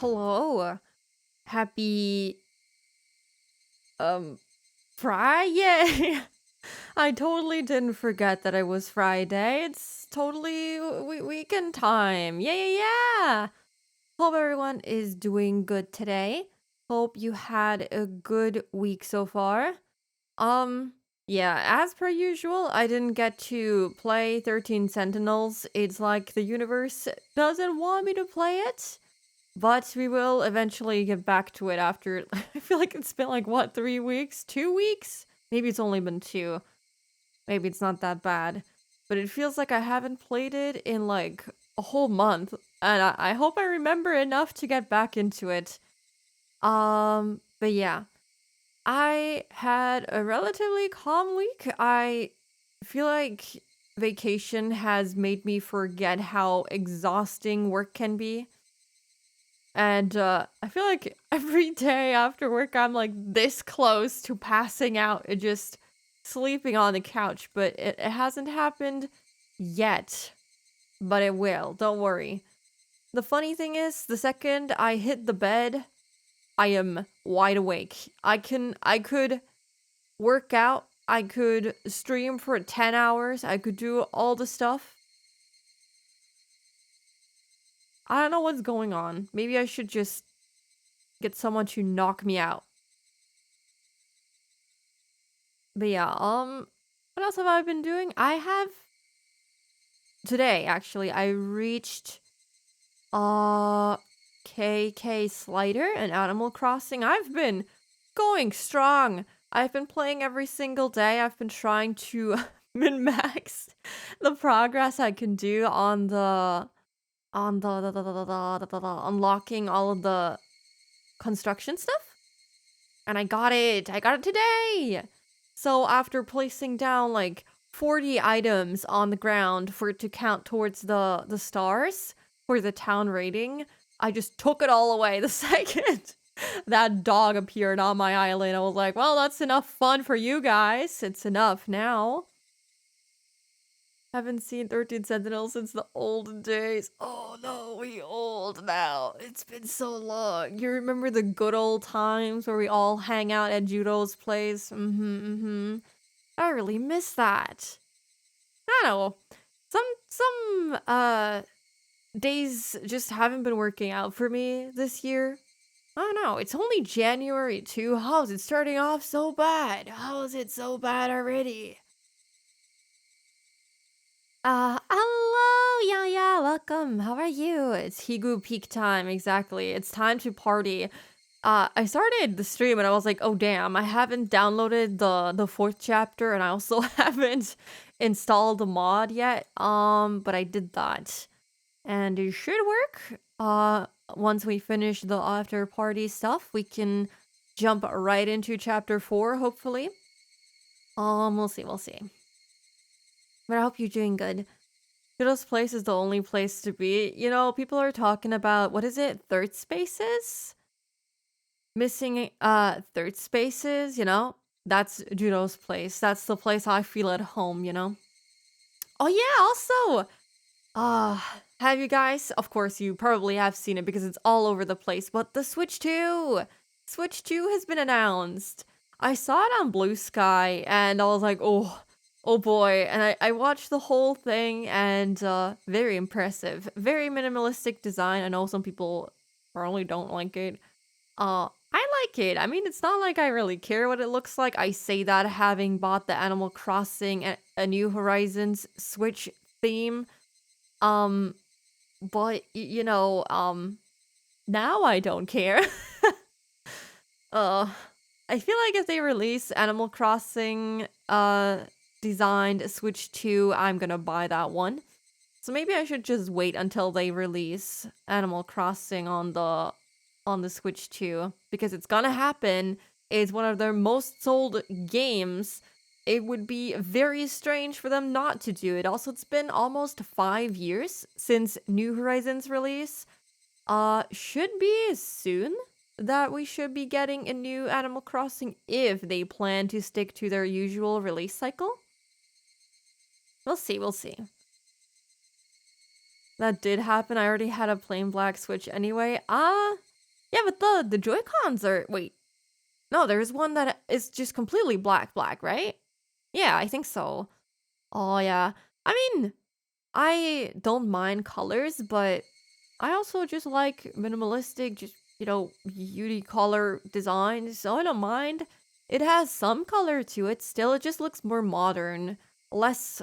Hello. Happy um Friday. I totally didn't forget that it was Friday. It's totally weekend time. Yeah. Hope everyone is doing good today. Hope you had a good week so far. Um yeah, as per usual, I didn't get to play 13 Sentinels. It's like the universe doesn't want me to play it. But we will eventually get back to it after. I feel like it's been like, what, 3 weeks? 2 weeks? Maybe it's only been two. Maybe it's not that bad. But it feels like I haven't played it in like a whole month. And I hope I remember enough to get back into it. But yeah. I had a relatively calm week. I feel like vacation has made me forget how exhausting work can be. And I feel like every day after work, I'm like this close to passing out and just sleeping on the couch. But it hasn't happened yet. But it will. Don't worry. The funny thing is, the second I hit the bed, I am wide awake. I could work out. I could stream for 10 hours. I could do all the stuff. I don't know what's going on. Maybe I should just get someone to knock me out. But yeah, what else have I been doing? I have today actually I reached KK Slider and Animal Crossing. I've been going strong. I've been playing every single day. I've been trying to min-max the progress I can do on the unlocking all of the construction stuff. And I got it. I got it today. So after placing down like 40 items on the ground for it to count towards the stars for the town rating, I just took it all away the second that dog appeared on my island. I was like, well, that's enough fun for you guys. It's enough now. Haven't seen 13 Sentinels since the olden days. Oh no, we old now. It's been so long. You remember the good old times where we all hang out at Judo's place? I really miss that. I don't know. Some days just haven't been working out for me this year. I don't know. It's only January too. How is it starting off so bad? How is it so bad already? Hello, yeah, welcome. How are you? It's Higu peak time, exactly. It's time to party. I started the stream and I was like, oh damn, I haven't downloaded the fourth chapter and I also haven't installed the mod yet. But I did that. And it should work. Once we finish the after party stuff, we can jump right into chapter 4, hopefully. We'll see. But I hope you're doing good. Kudos Place is the only place to be. You know, people are talking about, what is it, third spaces? Missing third spaces, you know? That's Judo's place. That's the place I feel at home, you know? Oh yeah, also, have you guys, of course you probably have seen it because it's all over the place, but the Switch 2! Switch 2 has been announced. I saw it on Blue Sky and I was like, oh boy. And I watched the whole thing and very impressive. Very minimalistic design. I know some people probably don't like it. I like it. I mean, it's not like I really care what it looks like. I say that having bought the Animal Crossing a New Horizons Switch theme. But you know, now I don't care. I feel like if they release Animal Crossing designed Switch 2, I'm gonna buy that one. So maybe I should just wait until they release Animal Crossing on the Switch 2 because it's gonna happen. It's one of their most sold games. It would be very strange for them not to do it. Also, it's been almost 5 years since New Horizons release. Should be soon that we should be getting a new Animal Crossing if they plan to stick to their usual release cycle. We'll see. That did happen. I already had a plain black Switch anyway. Yeah, but the Joy-Cons are wait. No, there's one that is just completely black, right? Yeah, I think so. Oh yeah. I mean, I don't mind colors, but I also just like minimalistic, just unicolor designs, so I don't mind. It has some color to it still, it just looks more modern, less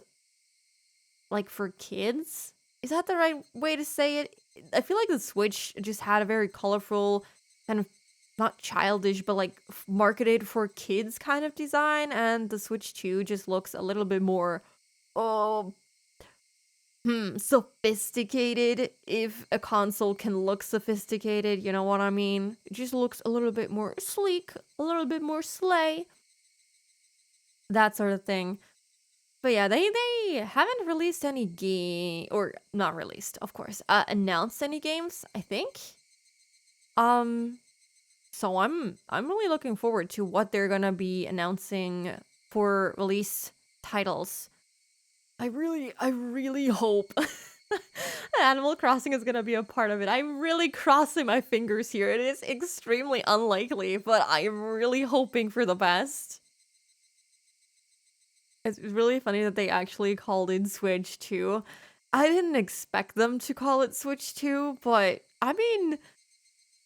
like for kids. Is that the right way to say it? I feel like the Switch just had a very colorful, kind of not childish, but like marketed for kids kind of design, and the Switch 2 just looks a little bit more, oh, sophisticated. If a console can look sophisticated, you know what I mean? It just looks a little bit more sleek, a little bit more slay, that sort of thing. But yeah, they haven't released any game, or not released, of course, announced any games, I think. Um so I'm really looking forward to what they're going to be announcing for release titles. I really hope Animal Crossing is going to be a part of it. I'm really crossing my fingers here. It is extremely unlikely, but I'm really hoping for the best. It's really funny that they actually called it Switch 2. I didn't expect them to call it Switch 2, but I mean,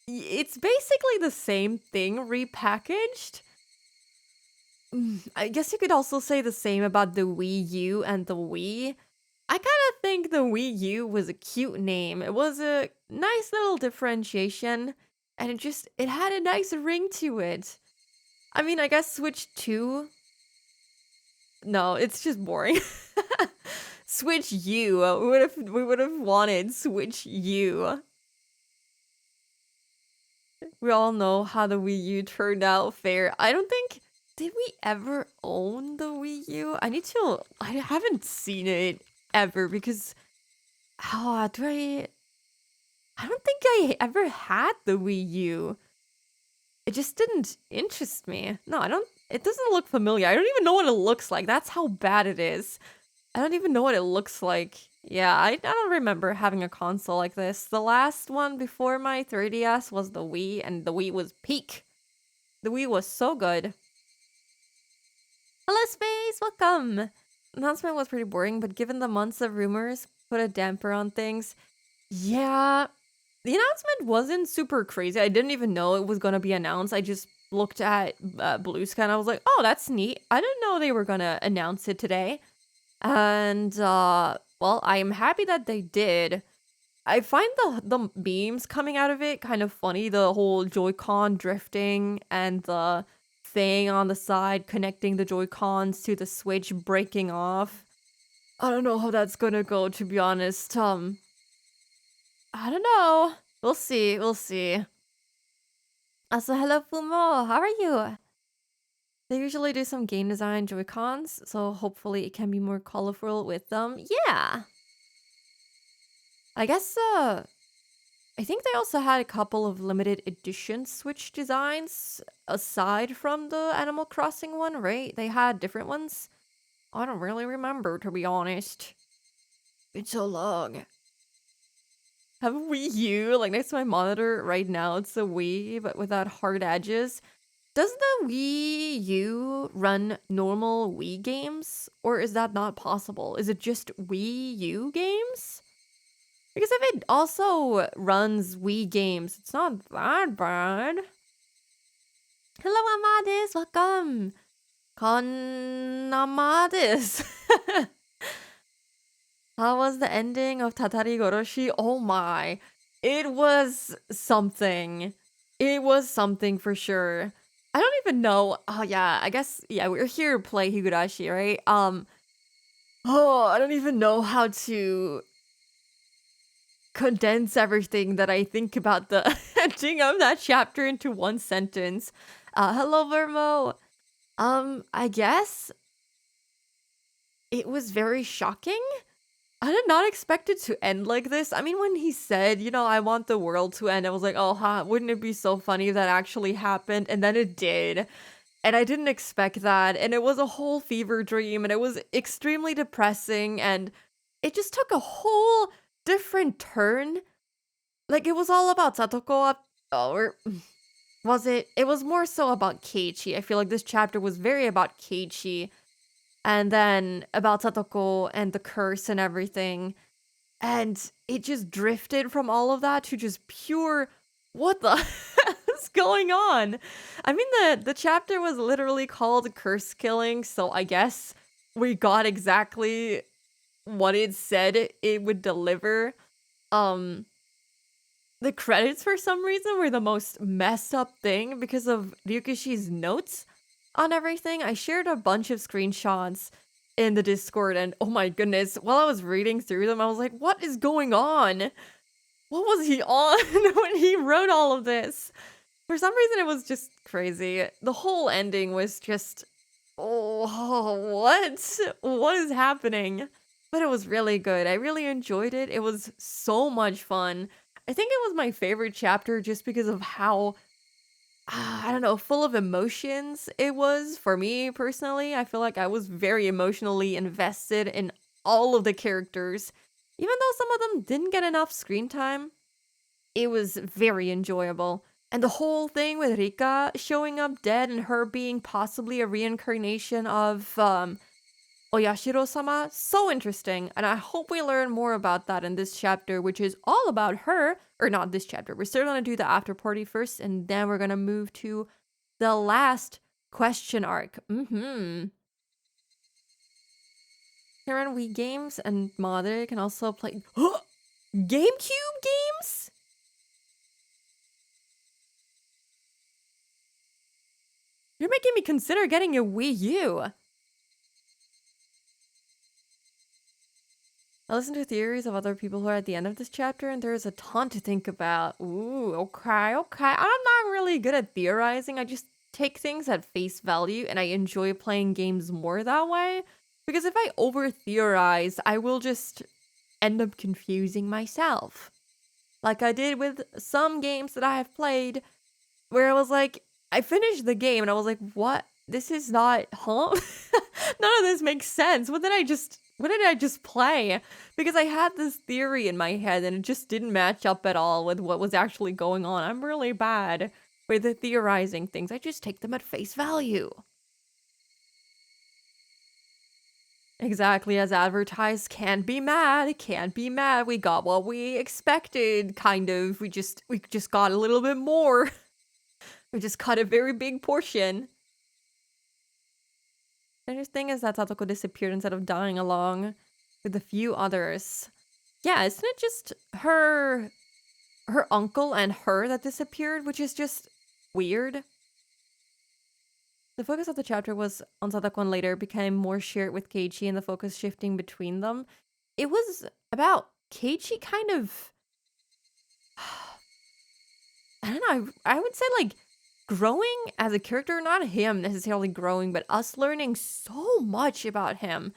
it's basically the same thing repackaged. I guess you could also say the same about the Wii U and the Wii. I kind of think the Wii U was a cute name. It was a nice little differentiation, and it had a nice ring to it. I mean, I guess Switch 2. No, it's just boring. Switch U. We would have wanted Switch U. We all know how the Wii U turned out fair. I don't think did we ever own the Wii U? I haven't seen it ever because how do I don't think I ever had the Wii U. It just didn't interest me. No, I don't it doesn't look familiar. I don't even know what it looks like. That's how bad it is. I don't even know what it looks like. Yeah, I don't remember having a console like this. The last one before my 3DS was the Wii, and the Wii was peak. The Wii was so good. Hello, Space! Welcome! Announcement was pretty boring, but given the months of rumors, put a damper on things. Yeah, the announcement wasn't super crazy. I didn't even know it was gonna be announced. I just looked at Blue Sky and I was like, oh, that's neat. I didn't know they were gonna announce it today. And well, I'm happy that they did. I find the memes coming out of it kind of funny. The whole Joy-Con drifting and the thing on the side connecting the Joy-Cons to the Switch breaking off. I don't know how that's gonna go, to be honest. I don't know. We'll see. We'll see. Also, hello, Fumo. How are you? They usually do some game design Joy-Cons, so hopefully it can be more colorful with them. Yeah. I guess, I think they also had a couple of limited edition Switch designs aside from the Animal Crossing one, right? They had different ones. I don't really remember, to be honest. It's so long. Have a Wii U, like next to my monitor right now. It's a Wii, but without hard edges. Does the Wii U run normal Wii games? Or is that not possible? Is it just Wii U games? Because if it also runs Wii games, it's not that bad. Hello, Amadis. Welcome. Con Amadis. How was the ending of Tatarigoroshi? Oh my. It was something. It was something for sure. I don't even know. Oh yeah, I guess yeah, we're here to play Higurashi, right? Oh, I don't even know how to condense everything that I think about the ending of that chapter into one sentence. Hello, Vermo. I guess it was very shocking. I did not expect it to end like this. I mean, when he said, I want the world to end, I was like, oh, wouldn't it be so funny if that actually happened? And then it did. And I didn't expect that. And it was a whole fever dream. And it was extremely depressing. And it just took a whole different turn. Like, it was all about Satoko or was it? It was more so about Keiichi. I feel like this chapter was very about Keiichi, and then about Satoko and the curse and everything. And it just drifted from all of that to just pure, what the hell is going on? I mean, the chapter was literally called Curse Killing, so I guess we got exactly what it said it would deliver. Um, the credits for some reason were the most messed up thing because of Ryukishi's notes on everything. I shared a bunch of screenshots in the Discord, and oh my goodness, while I was reading through them, I was like, what is going on? What was he on when he wrote all of this? For some reason, it was just crazy. The whole ending was just, oh, what? What is happening? But it was really good. I really enjoyed it. It was so much fun. I think it was my favorite chapter just because of how, I don't know, full of emotions it was for me personally. I feel like I was very emotionally invested in all of the characters. Even though some of them didn't get enough screen time, it was very enjoyable. And the whole thing with Rika showing up dead and her being possibly a reincarnation of Oyashiro-sama, so interesting. And I hope we learn more about that in this chapter, which is all about her. Or not this chapter. We're still going to do the after party first, and then we're going to move to the last question arc. Karen, Wii games and Mother can also play GameCube games? You're making me consider getting a Wii U. I listened to theories of other people who are at the end of this chapter, and there's a ton to think about. Ooh, okay. I'm not really good at theorizing. I just take things at face value, and I enjoy playing games more that way. Because if I over theorize, I will just end up confusing myself. Like I did with some games that I have played, where I was like, I finished the game, and I was like, what? This is not, huh? None of this makes sense. What did I just play? Because I had this theory in my head and it just didn't match up at all with what was actually going on. I'm really bad with the theorizing things. I just take them at face value. Exactly as advertised. Can't be mad. Can't be mad. We got what we expected, kind of. We just got a little bit more. We just cut a very big portion. The other thing is that Satoko disappeared instead of dying along with a few others. Yeah, isn't it just her uncle and her that disappeared, which is just weird? The focus of the chapter was on Sadako and later became more shared with Keiichi and the focus shifting between them. It was about Keiichi kind of, I don't know, I would say like growing as a character, not him necessarily growing, but us learning so much about him.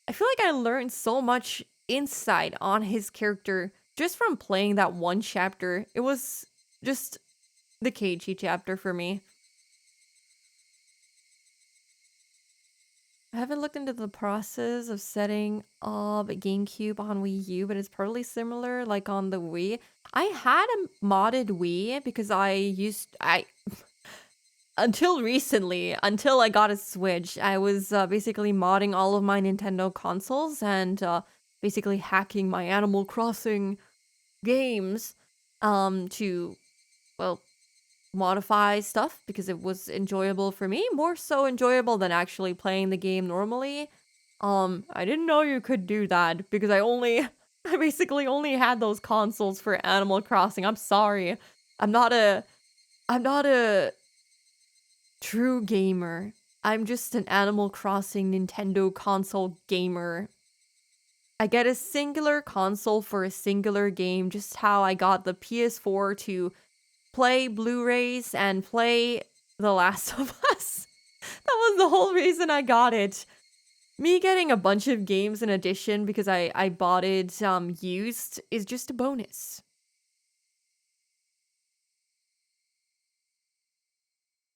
I feel like I learned so much insight on his character just from playing that one chapter. It was just the Keiichi chapter for me. I haven't looked into the process of setting up GameCube on Wii U, but it's probably similar like on the Wii. I had a modded Wii because I until recently, until I got a Switch, I was basically modding all of my Nintendo consoles and basically hacking my Animal Crossing games to, well, modify stuff because it was enjoyable for me, more so enjoyable than actually playing the game normally. I didn't know you could do that because I basically only had those consoles for Animal Crossing. I'm sorry. I'm not a true gamer. I'm just an Animal Crossing Nintendo console gamer. I get a singular console for a singular game, just how I got the PS4 to play Blu-rays and play The Last of Us. That was the whole reason I got it. Me getting a bunch of games in addition because I bought it used is just a bonus.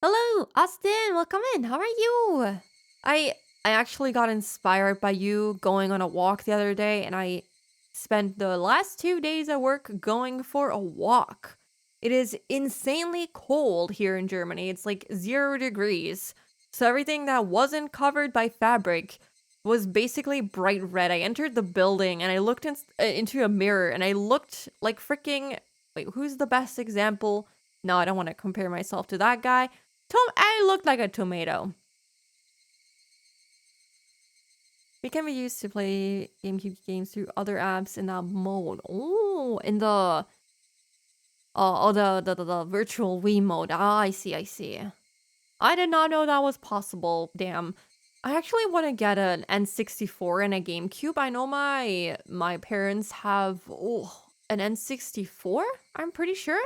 Hello, Austin, welcome in. How are you? I actually got inspired by you going on a walk the other day, and I spent the last 2 days at work going for a walk. it is insanely cold here in Germany. It's like 0 degrees. So everything that wasn't covered by fabric was basically bright red. I entered the building and I looked into a mirror and I looked like freaking. Wait, who's the best example? No, I don't want to compare myself to that guy. I looked like a tomato. We can be used to play GameCube games through other apps in that mode. Oh, in the the virtual Wii mode. Ah, I see, I see. I did not know that was possible. Damn. I actually want to get an N64 and a GameCube. I know my parents have an N64, I'm pretty sure.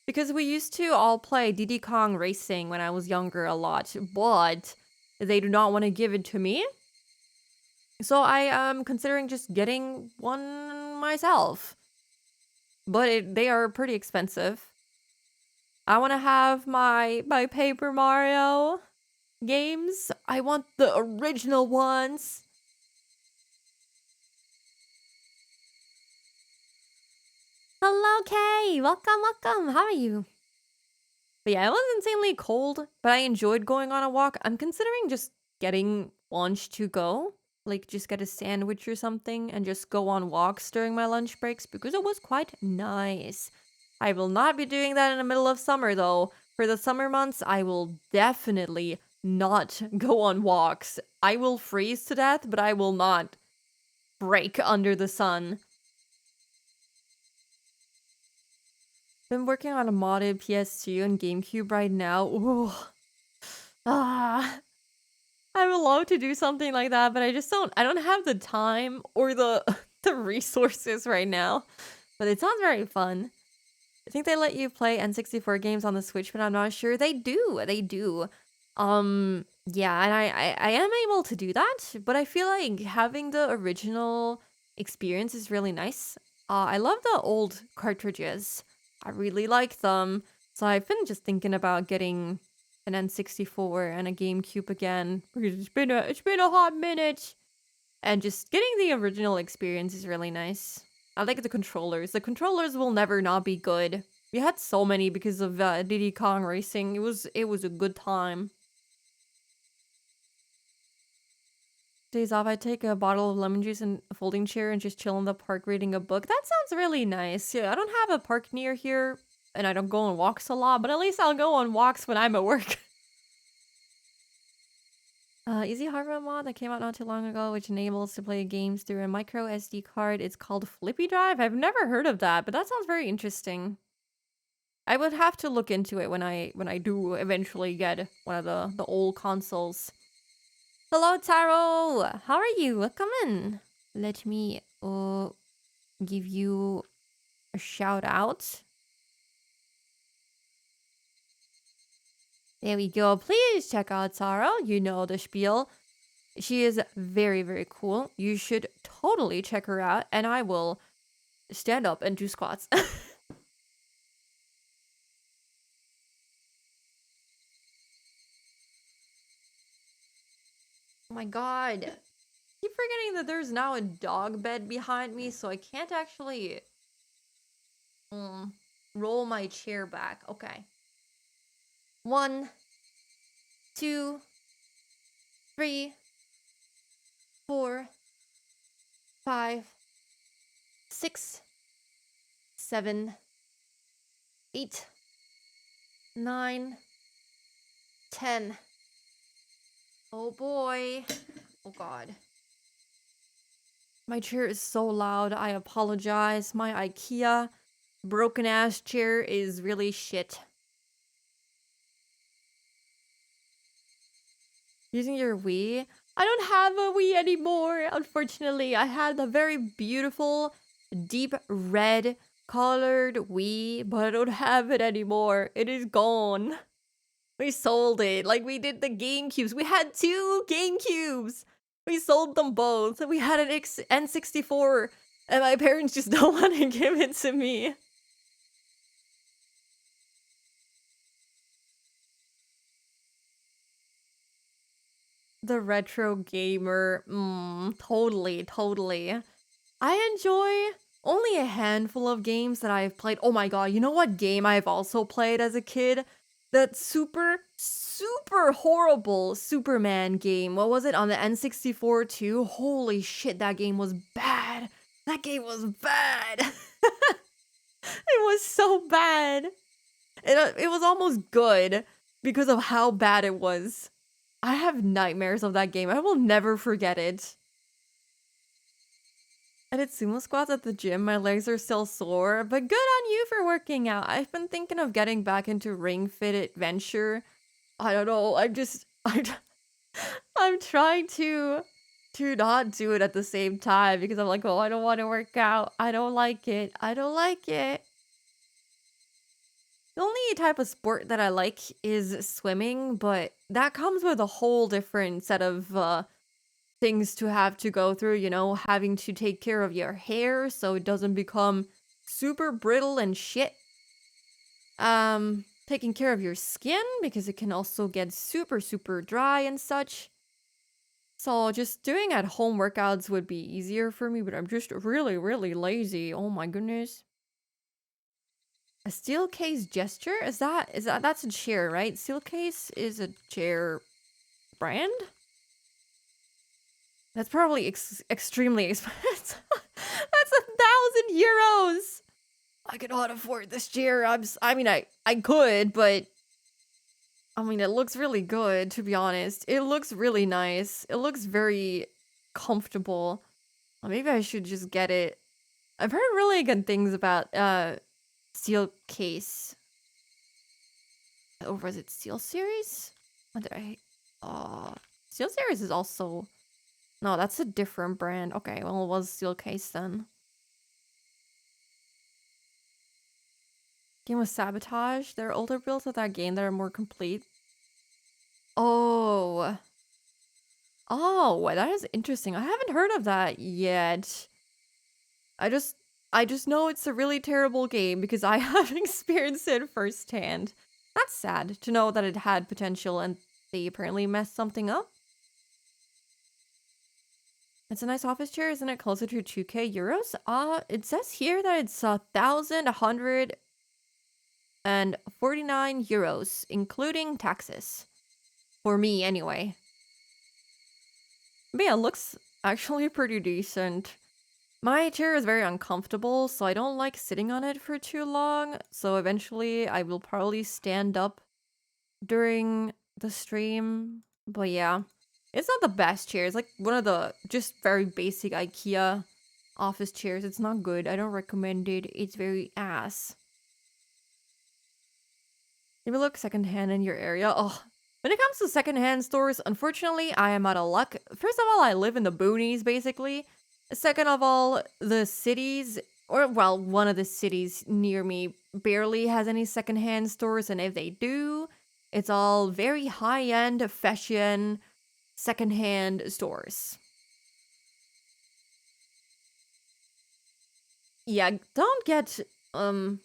Because we used to all play Diddy Kong Racing when I was younger a lot, but they do not want to give it to me. So I am considering just getting one myself. But they are pretty expensive. I want to have my Paper Mario games. I want the original ones. Hello, Kay. Welcome, welcome. How are you? But yeah, it was insanely cold, but I enjoyed going on a walk. I'm considering just getting lunch to go. Like, just get a sandwich or something and just go on walks during my lunch breaks because it was quite nice. I will not be doing that in the middle of summer, though. For the summer months, I will definitely not go on walks. I will freeze to death, but I will not break under the sun. Been working on a modded PS2 and GameCube right now. Ooh. Ah. I would love to do something like that, but I don't have the time or the the resources right now. But it sounds very fun. I think they let you play N64 games on the Switch, but I'm not sure. They do. They do. Yeah, and I am able to do that, but I feel like having the original experience is really nice. I love the old cartridges. I really like them. So I've been just thinking about getting an N64 and a GameCube again because it's been a hot minute. And just getting the original experience is really nice. I like the controllers. The controllers will never not be good. We had so many because of Diddy Kong Racing. It was a good time. Days off, I take a bottle of lemon juice and a folding chair and just chill in the park reading a book. That sounds really nice. Yeah, I don't have a park near here, and I don't go on walks a lot, but at least I'll go on walks when I'm at work. Easy hardware mod that came out not too long ago, which enables to play games through a micro SD card. It's called Flippy Drive. I've never heard of that, but that sounds very interesting. I would have to look into it when I do eventually get one of the old consoles. Hello, Taro. How are you? Come in. Let me give you a shout out. There we go. Please check out Taro. You know the spiel. She is very, very cool. You should totally check her out, and I will stand up and do squats. Oh my god. I keep forgetting that there's now a dog bed behind me, so I can't actually roll my chair back. Okay. 1, 2, 3, 4, 5, 6, 7, 8, 9, 10. Oh boy. Oh god. My chair is so loud. I apologize. My IKEA broken ass chair is really shit. Using your Wii? I don't have a Wii anymore, unfortunately. I had a very beautiful, deep red colored Wii, but I don't have it anymore. It is gone. We sold it like we did the GameCubes. We had 2 GameCubes. We sold them both. We had an N64, and my parents just don't want to give it to me. The retro gamer. Totally, totally. I enjoy only a handful of games that I've played. Oh my god, you know what game I've also played as a kid? That super horrible Superman game. What was it, on the N64 too? Holy shit, that game was bad. That game was bad. It was so bad. It was almost good because of how bad it was. I have nightmares of that game. I will never forget it. I did sumo squats at the gym. My legs are still sore, but good on you for working out. I've been thinking of getting back into Ring Fit Adventure. I don't know. I'm trying to not do it at the same time because I'm like, oh, I don't want to work out. I don't like it. I don't like it. The only type of sport that I like is swimming, but that comes with a whole different set of things to have to go through, you know, having to take care of your hair so it doesn't become super brittle and shit. Taking care of your skin because it can also get super dry and such. So just doing at home workouts would be easier for me, but I'm just really lazy. Oh my goodness. A steel case gesture? That's a chair, right? Steel case is a chair brand? That's probably extremely expensive. That's 1,000 euros. I cannot afford this chair. I could, but I mean, it looks really good, to be honest. It looks really nice. It looks very comfortable. Well, maybe I should just get it. I've heard really good things about Steel Case. Or was it Steel Series? What did I... Steel Series is also... No, that's a different brand. Okay, well, it was Steel Case then. Game was Sabotage. There are older builds of that game that are more complete. Oh. Oh, that is interesting. I haven't heard of that yet. I just know it's a really terrible game because I have experienced it firsthand. That's sad to know that it had potential and they apparently messed something up. It's a nice office chair, isn't it? Closer to 2k euros? It says here that it's 1,149 euros, including taxes. For me, anyway. But yeah, it looks actually pretty decent. My chair is very uncomfortable, so I don't like sitting on it for too long. So eventually I will probably stand up during the stream. But yeah, it's not the best chair. It's like one of the just very basic IKEA office chairs. It's not good. I don't recommend it. It's very ass. If you look secondhand in your area, oh, when it comes to secondhand stores, unfortunately, I am out of luck. First of all, I live in the boonies, basically. Second of all, the cities, or well, one of the cities near me barely has any secondhand stores, and if they do, it's all very high-end fashion secondhand stores. Yeah, don't get okay.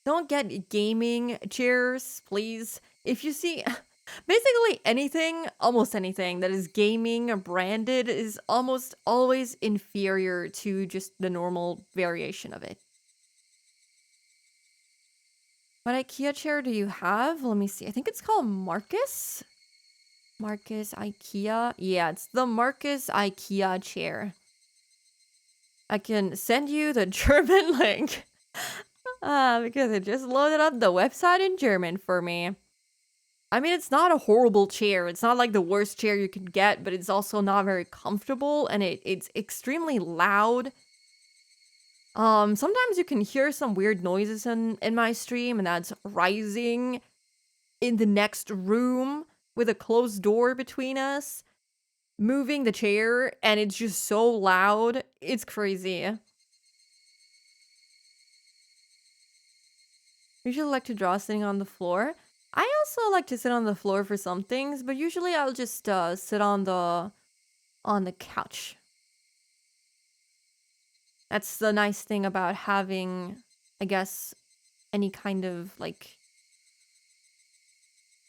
Don't get gaming chairs, please. If you see basically anything, almost anything that is gaming branded is almost always inferior to just the normal variation of it. What IKEA chair do you have? Let me see. I think it's called Marcus. Marcus IKEA. Yeah, it's the Marcus IKEA chair. I can send you the German link. Because it just loaded up the website in German for me. I mean, it's not a horrible chair. It's not like the worst chair you could get, but it's also not very comfortable, and it's extremely loud. Sometimes you can hear some weird noises in my stream, and that's Rising in the next room with a closed door between us, moving the chair, and it's just so loud. It's crazy. Usually like to draw sitting on the floor. I also like to sit on the floor for some things, but usually I'll just sit on the couch. That's the nice thing about having, I guess, any kind of like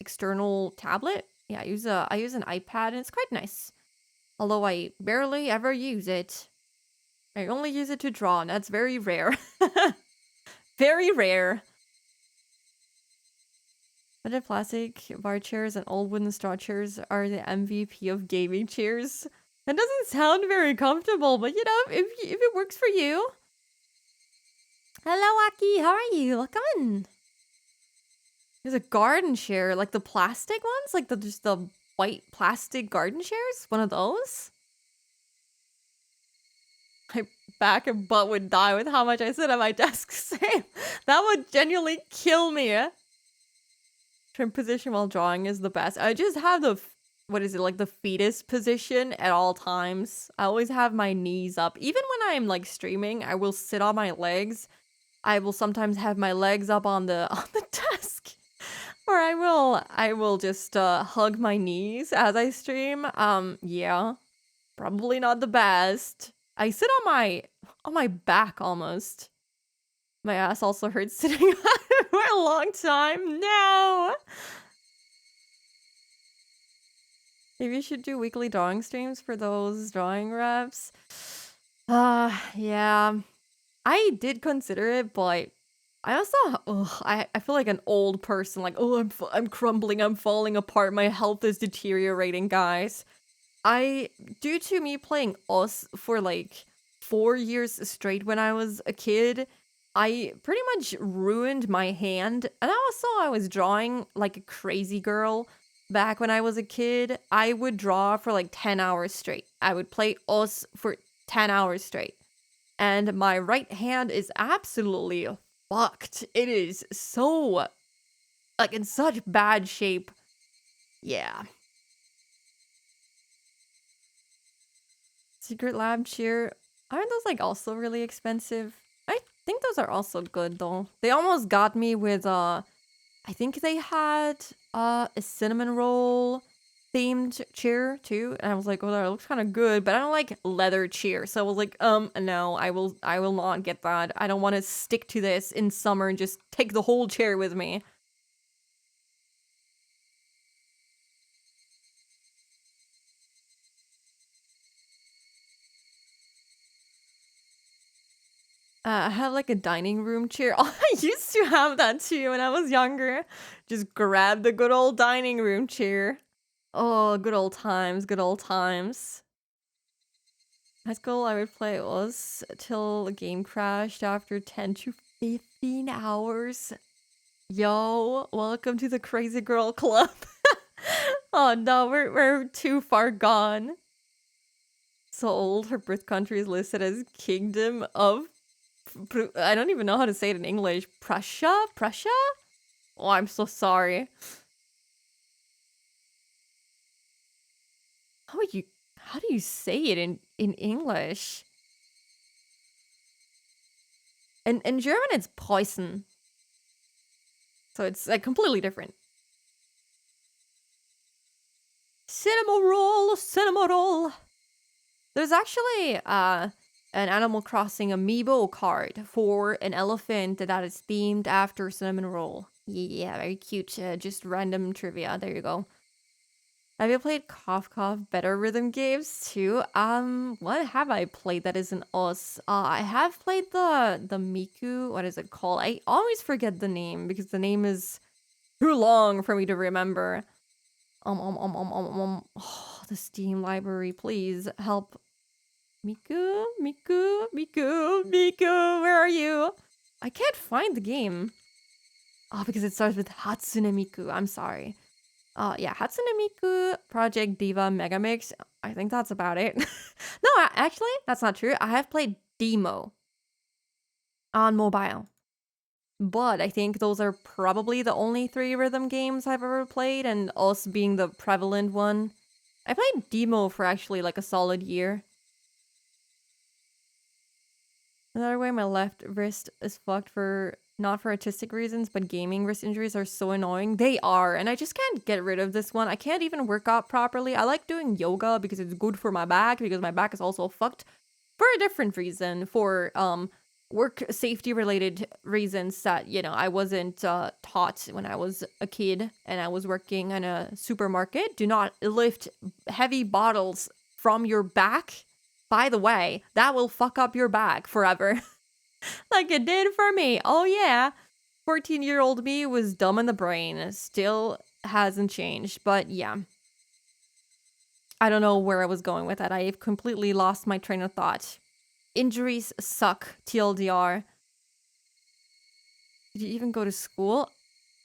external tablet. Yeah, I use an iPad and it's quite nice. Although I barely ever use it. I only use it to draw, and that's very rare. Very rare. Wooden plastic bar chairs and old wooden straw chairs are the MVP of gaming chairs. That doesn't sound very comfortable, but you know, if it works for you. Hello, Aki. How are you? Come in. There's a garden chair, like the plastic ones, like just the white plastic garden chairs. One of those. My back and butt would die with how much I sit at my desk. Same. That would genuinely kill me. Trim position while drawing is the best. I just have the, what is it, like the fetus position at all times. I always have my knees up. Even when I'm like streaming, I will sit on my legs. I will sometimes have my legs up on the desk. Or I will just hug my knees as I stream. Yeah. Probably not the best. I sit on my back almost. My ass also hurts sitting on it for a long time. No. Maybe you should do weekly drawing streams for those drawing reps. Yeah. I did consider it, but I also, I feel like an old person. Like, oh, I'm crumbling, I'm falling apart, my health is deteriorating, guys. Due to me playing Us for like 4 years straight when I was a kid, I pretty much ruined my hand. And also, I was drawing like a crazy girl back when I was a kid. I would draw for like 10 hours straight. I would play Us for 10 hours straight. And my right hand is absolutely fucked. It is so, like, in such bad shape. Yeah. Secret lab chair. Aren't those, like, also really expensive? I think those are also good, though. They almost got me with, I think they had, a cinnamon roll themed chair, too. And I was like, oh, that looks kind of good, but I don't like leather chair. So I was like, no, I will not get that. I don't want to stick to this in summer and just take the whole chair with me. I have like a dining room chair. Oh, I used to have that too when I was younger. Just grab the good old dining room chair. Oh, good old times, good old times. High school, I would play Us till the game crashed after 10 to 15 hours. Yo, welcome to the Crazy Girl Club. Oh no, we're too far gone. So old, her birth country is listed as Kingdom of... I don't even know how to say it in English. Prussia? Prussia? Oh, I'm so sorry. How do you say it in English? In German, it's poison. So it's like completely different. Cinema roll, cinema roll. There's actually an Animal Crossing amiibo card for an elephant that is themed after cinnamon roll. Yeah, very cute. Just random trivia. There you go. Have you played Cough Cough Better Rhythm games too? What have I played that isn't Us? I have played the Miku. What is it called? I always forget the name because the name is too long for me to remember. Oh, the Steam library, please help. Miku, Miku, Miku, Miku, where are you? I can't find the game. Oh, because it starts with Hatsune Miku. I'm sorry. Yeah, Hatsune Miku, Project Diva Megamix. I think that's about it. No, actually, that's not true. I have played Demo on mobile. But I think those are probably the only 3 rhythm games I've ever played, and Us being the prevalent one. I played Demo for actually like a solid year. Another way, my left wrist is fucked for not for artistic reasons, but gaming wrist injuries are so annoying. They are, and I just can't get rid of this one. I can't even work out properly. I like doing yoga because it's good for my back, because my back is also fucked for a different reason, for work safety related reasons that, you know, I wasn't taught when I was a kid and I was working in a supermarket. Do not lift heavy bottles from your back. By the way, that will fuck up your back forever. Like it did for me. Oh yeah. 14-year-old me was dumb in the brain. Still hasn't changed, but yeah. I don't know where I was going with that. I've completely lost my train of thought. Injuries suck, TLDR. Did you even go to school?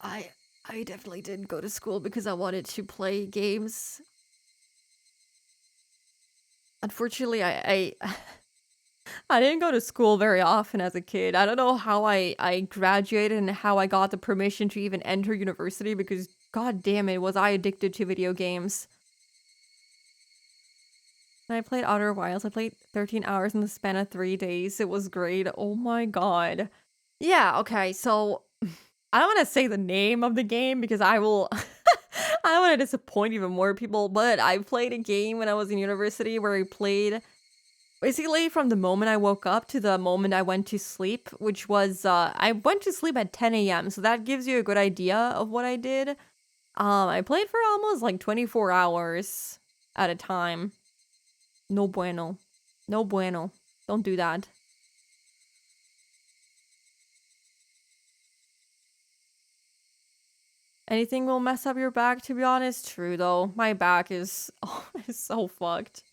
I definitely didn't go to school because I wanted to play games. Unfortunately, I I didn't go to school very often as a kid. I don't know how I graduated and how I got the permission to even enter university because god damn it, was I addicted to video games. And I played Outer Wilds. I played 13 hours in the span of 3 days. It was great. Oh my god. Yeah, okay, so I don't want to say the name of the game because I will I don't want to disappoint even more people, but I played a game when I was in university where I played basically from the moment I woke up to the moment I went to sleep, which was, I went to sleep at 10 a.m., so that gives you a good idea of what I did. I played for almost like 24 hours at a time. No bueno. No bueno. Don't do that. Anything will mess up your back, to be honest. True, though. My back is, oh, is so fucked.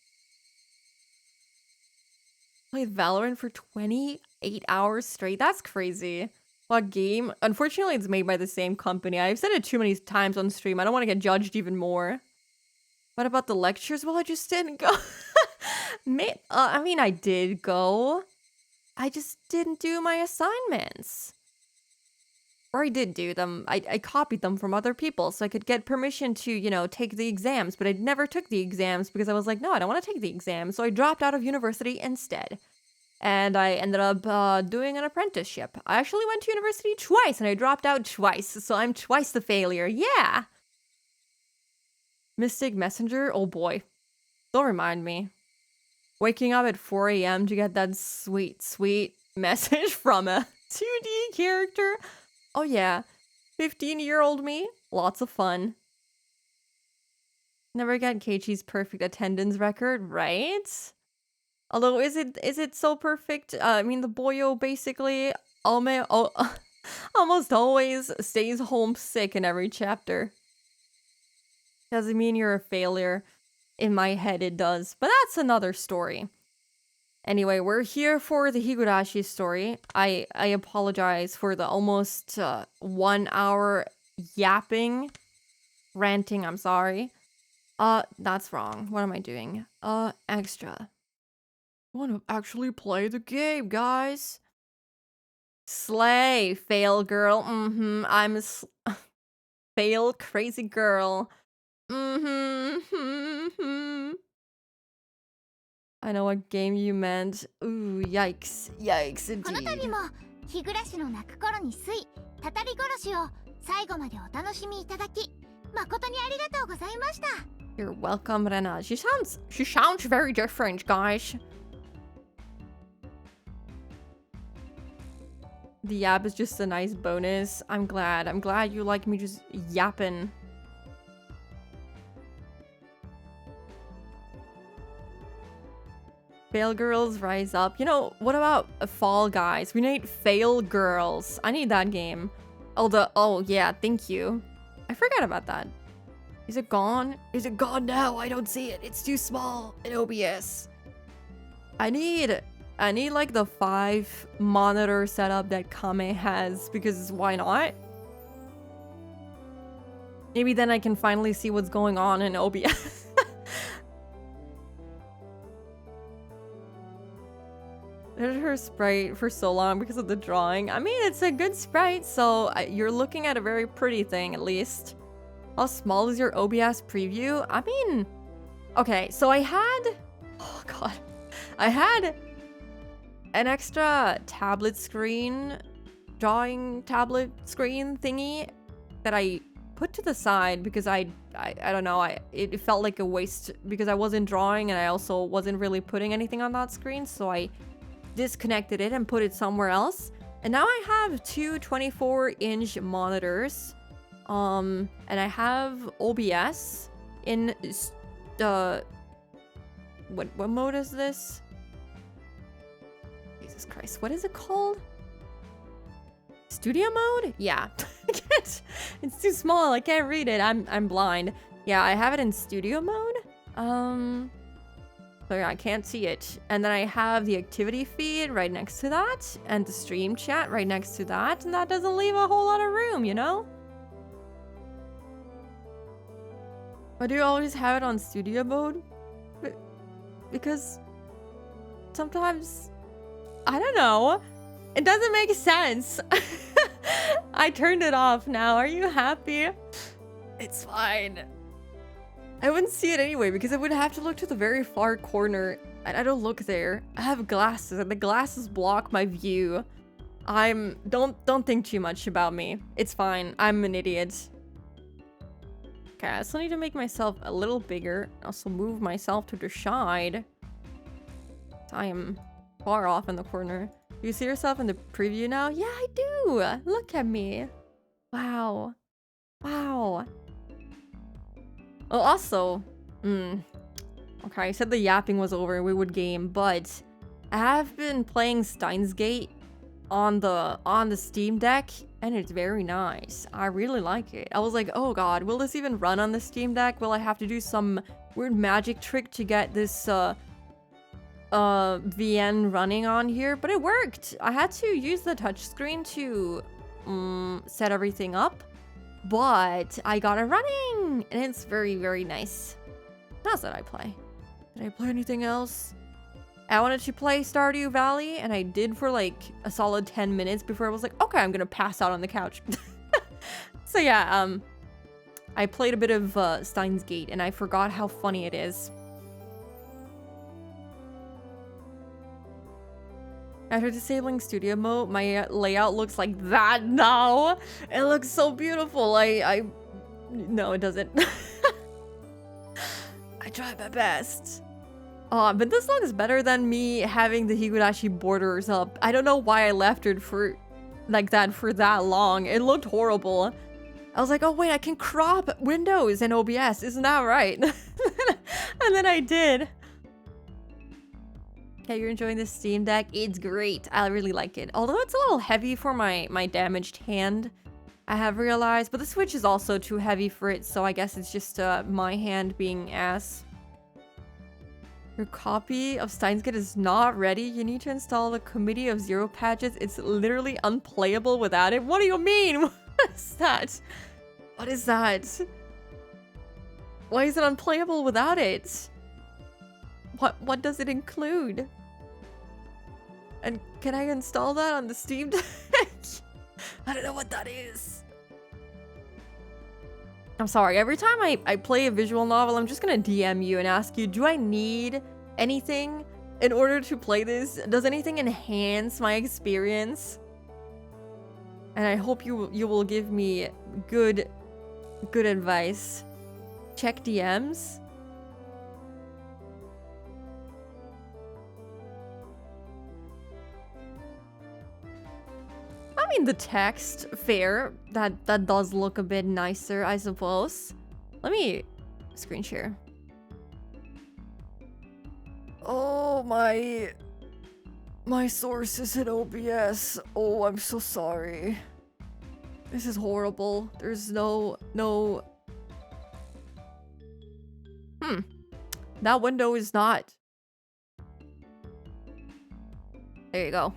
Played Valorant for 28 hours straight. That's crazy. What game? Unfortunately, it's made by the same company. I've said it too many times on stream. I don't want to get judged even more. What about the lectures? Well, I just didn't go. I mean, I did go. I just didn't do my assignments. Or I did do them. I copied them from other people so I could get permission to, you know, take the exams. But I never took the exams because I was like, no, I don't want to take the exams. So I dropped out of university instead. And I ended up doing an apprenticeship. I actually went to university twice and I dropped out twice. So I'm twice the failure. Yeah. Mystic Messenger? Oh boy. Don't remind me. Waking up at 4 a.m. to get that sweet, sweet message from a 2D character. Oh yeah, 15-year-old me, lots of fun. Never get Keiichi's perfect attendance record, right? Although, is it so perfect? I mean, the boyo basically almost always stays homesick in every chapter. Doesn't mean you're a failure. In my head, it does, but that's another story. Anyway, we're here for the Higurashi story. I apologize for the almost 1 hour yapping, ranting, I'm sorry. That's wrong. What am I doing? Extra. I want to actually play the game, guys. Slay, fail girl. I'm a fail crazy girl. I know what game you meant. Ooh, yikes. Yikes, indeed. You're welcome, Rena. She sounds very different, guys. The yap is just a nice bonus. I'm glad you like me just yapping. Fail girls rise up. You know, what about Fall Guys? We need fail girls. I need that game. Oh yeah, thank you. I forgot about that. Is it gone? Is it gone now? I don't see it. It's too small in OBS. I need like the 5 monitor setup that Kame has because why not? Maybe then I can finally see what's going on in OBS. There's her sprite for so long because of the drawing. I mean, it's a good sprite, so you're looking at a very pretty thing, at least. How small is your OBS preview? I mean, okay, so I had an extra tablet screen, drawing tablet screen thingy that I put to the side because I don't know, it felt like a waste because I wasn't drawing and I also wasn't really putting anything on that screen, so I disconnected it and put it somewhere else. And now I have two 24-inch monitors, and I have OBS in what mode is this? Jesus Christ, what is it called? Studio mode? Yeah. It's too small. I can't read it. I'm blind. Yeah, I have it in studio mode. So yeah, I can't see it. And then I have the activity feed right next to that, and the stream chat right next to that, and that doesn't leave a whole lot of room, you know? Why do you always have it on studio mode? Because sometimes, I don't know, it doesn't make sense. I turned it off now. Are you happy? It's fine. I wouldn't see it anyway because I would have to look to the very far corner, and I don't look there. I have glasses, and the glasses block my view. Don't think too much about me. It's fine. I'm an idiot. Okay, I still need to make myself a little bigger. Also move myself to the side. I am far off in the corner. Do you see yourself in the preview now? Yeah, I do. Look at me. Wow. Wow. Oh, also, okay, I said the yapping was over and we would game, but I have been playing Steins Gate on the Steam Deck, and it's very nice. I really like it. I was like, oh god, will this even run on the Steam Deck? Will I have to do some weird magic trick to get this VN running on here? But it worked. I had to use the touchscreen to set everything up. But I got it running, and it's very, very nice. What else did I play? Did I play anything else? I wanted to play Stardew Valley, and I did for like a solid 10 minutes before I was like, okay, I'm gonna pass out on the couch. So yeah, I played a bit of Steins Gate, and I forgot how funny it is. After disabling studio mode, my layout looks like that now. It looks so beautiful. No, it doesn't. I tried my best. But this looks better than me having the Higurashi borders up. I don't know why I left it for like that for that long. It looked horrible. I was like, oh wait, I can crop windows in OBS. Isn't that right? And then I did. Okay, you're enjoying the Steam Deck? It's great. I really like it. Although it's a little heavy for my damaged hand, I have realized. But the Switch is also too heavy for it, so I guess it's just my hand being ass. Your copy of Steins Gate is not ready. You need to install the Committee of Zero patches. It's literally unplayable without it. What do you mean? What is that? What is that? Why is it unplayable without it? What does it include? And can I install that on the Steam Deck? I don't know what that is. I'm sorry, every time I play a visual novel, I'm just gonna DM you and ask you, do I need anything in order to play this? Does anything enhance my experience? And I hope you will give me good advice. Check DMs. I mean, the text, fair. That does look a bit nicer, I suppose. Let me screen share. Oh, my source is in OBS. Oh, I'm so sorry. This is horrible. There's no... That window is not... There you go.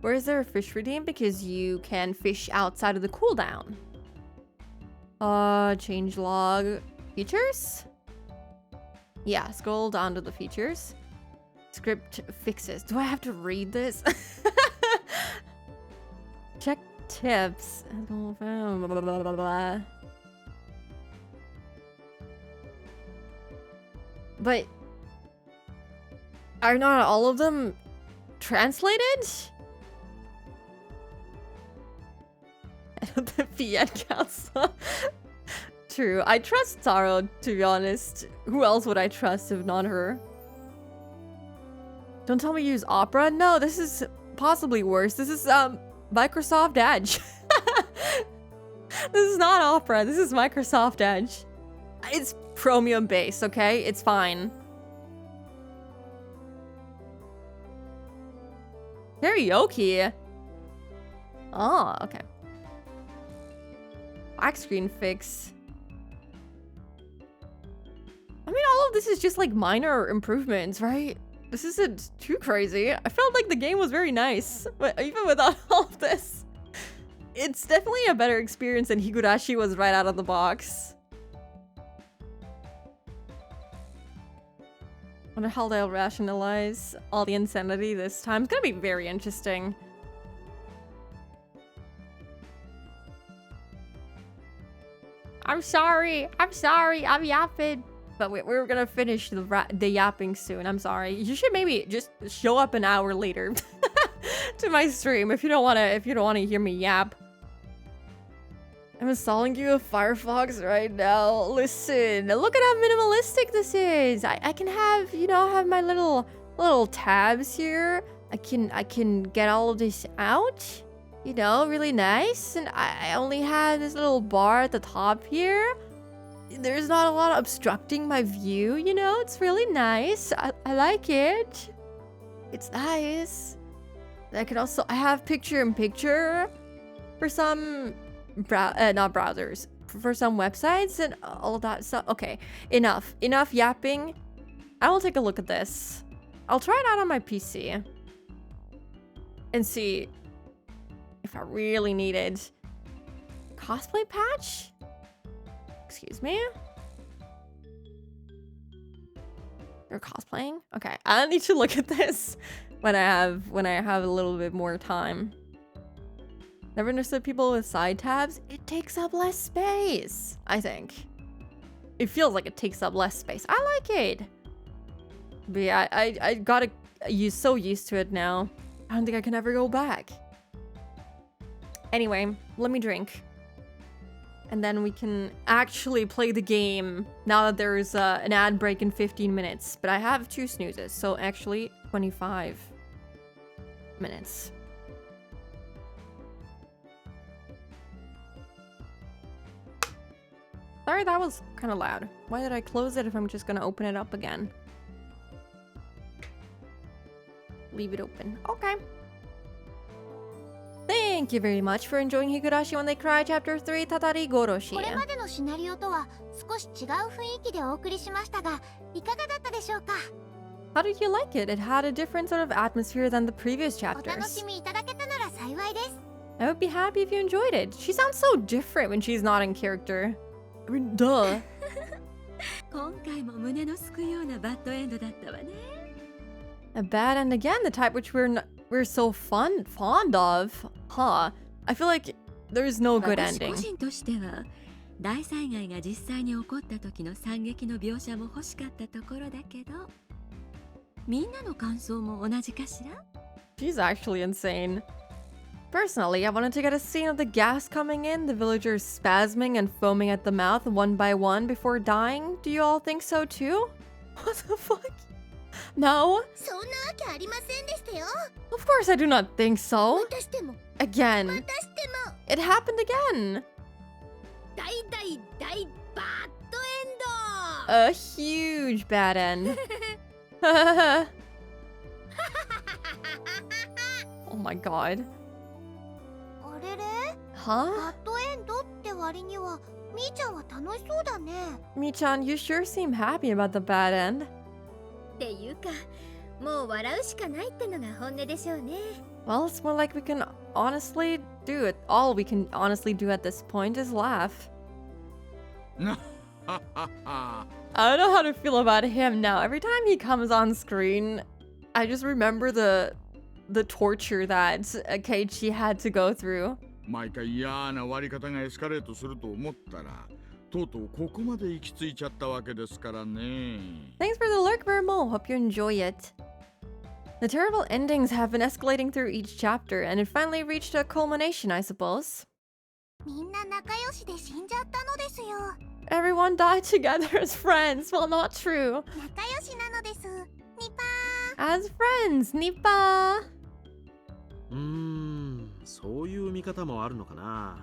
Where is there a fish redeem? Because you can fish outside of the cooldown. Change log. Features? Yeah, scroll down to the features. Script fixes. Do I have to read this? Check tips. Blah, blah, blah, blah. But are not all of them translated? The Fiat Council. True. I trust Taro, to be honest. Who else would I trust if not her? Don't tell me you use Opera. No, this is possibly worse. This is Microsoft Edge. This is not Opera. This is Microsoft Edge. It's Chromium based, okay? It's fine. Karaoke. Oh, okay. Black screen fix. I mean, all of this is just like minor improvements, right? This isn't too crazy. I felt like the game was very nice, but even without all of this, it's definitely a better experience than Higurashi was right out of the box. Wonder how they'll rationalize all the insanity this time. It's gonna be very interesting. I'm sorry, I'm yapping. But we're gonna finish the yapping soon. I'm sorry. You should maybe just show up an hour later to my stream if you don't wanna hear me yap. I'm installing you a Firefox right now. Listen, look at how minimalistic this is. I can have, have my little tabs here. I can get all of this out. Really nice. And I only have this little bar at the top here. There's not a lot obstructing my view, It's really nice. I like it. It's nice. I have picture-in-picture for some not browsers, for some websites and all that stuff. Okay, enough yapping. I will take a look at this. I'll try it out on my PC and see if I really needed cosplay patch. Excuse me. You're cosplaying? Okay, I need to look at this when I have a little bit more time. Never understood people with side tabs. It takes up less space, I think. It feels like it takes up less space. I like it. But yeah, I gotta so used to it now. I don't think I can ever go back. Anyway, let me drink. And then we can actually play the game now that there's an ad break in 15 minutes. But I have 2 snoozes, so actually 25 minutes. Sorry, that was kind of loud. Why did I close it if I'm just gonna open it up again? Leave it open. Okay. Thank you very much for enjoying Higurashi When They Cry Chapter 3 Tatarigoroshi. これまでのシナリオとは少し違う雰囲気でお送りしましたが、いかがだったでしょうか? How did you like it? It had a different sort of atmosphere than the previous お楽 chapters. しみいただけたなら幸いです。 I would be happy if you enjoyed it. She sounds so different when she's not in character. I mean, duh. 今回も胸のすくようなバッドエンドだったわね。 A bad end again, the type which we're so fond of. Huh. I feel like there's no good 私 ending. 個人としては大災害が実際に起こった時の惨劇の描写も欲しかったところだけど、みんなの感想も同じかしら? She's actually insane. Personally, I wanted to get a scene of the gas coming in, the villagers spasming and foaming at the mouth one by one before dying. Do you all think so too? What the fuck? No? そんなわけありませんでしたよ。 Of course I do not think so. またしても、 Again. またしても、 It happened again. 大大バッドエンド。 A huge bad end. Oh my god. あれれ? Huh? バッドエンドって割には、みーちゃんは楽しそうだね。 Mi-chan, you sure seem happy about the bad end. っていうか、もう笑うしかないってのが本音でしょうね。 Well, it's more like we can honestly do it. All we can honestly do at this point is laugh. I don't know how to feel about him now. Every time he comes on screen, I just remember the torture that Keiichi had to go through. 毎回嫌な割り方がエスカレートすると思ったら、とうとうここまで行き着いちゃったわけですからね。 Thanks for the lurk, Vermo. Hope you enjoy it. The terrible endings have been escalating through each chapter, and it finally reached a culmination, I suppose. みんな仲良しで死んじゃったのですよ。 Everyone died together as friends. Well, not true. 仲良しなのです。ニパ As friends, Nippa. そういう見方もあるのかな。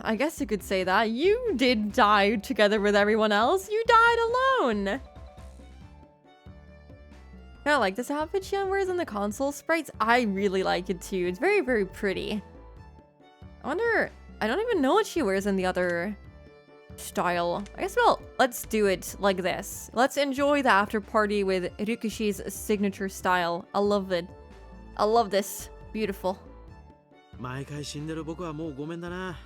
I guess you could say that. You did die together with everyone else. You died alone. I like this outfit Xian wears in the console sprites. I really like it too. It's very, very pretty. I wonder... I don't even know what she wears in the other style. I guess, well, let's do it like this. Let's enjoy the after party with Ryukishi's signature style. I love it. I love this. Beautiful. 毎回死んでる僕はもうごめんだな。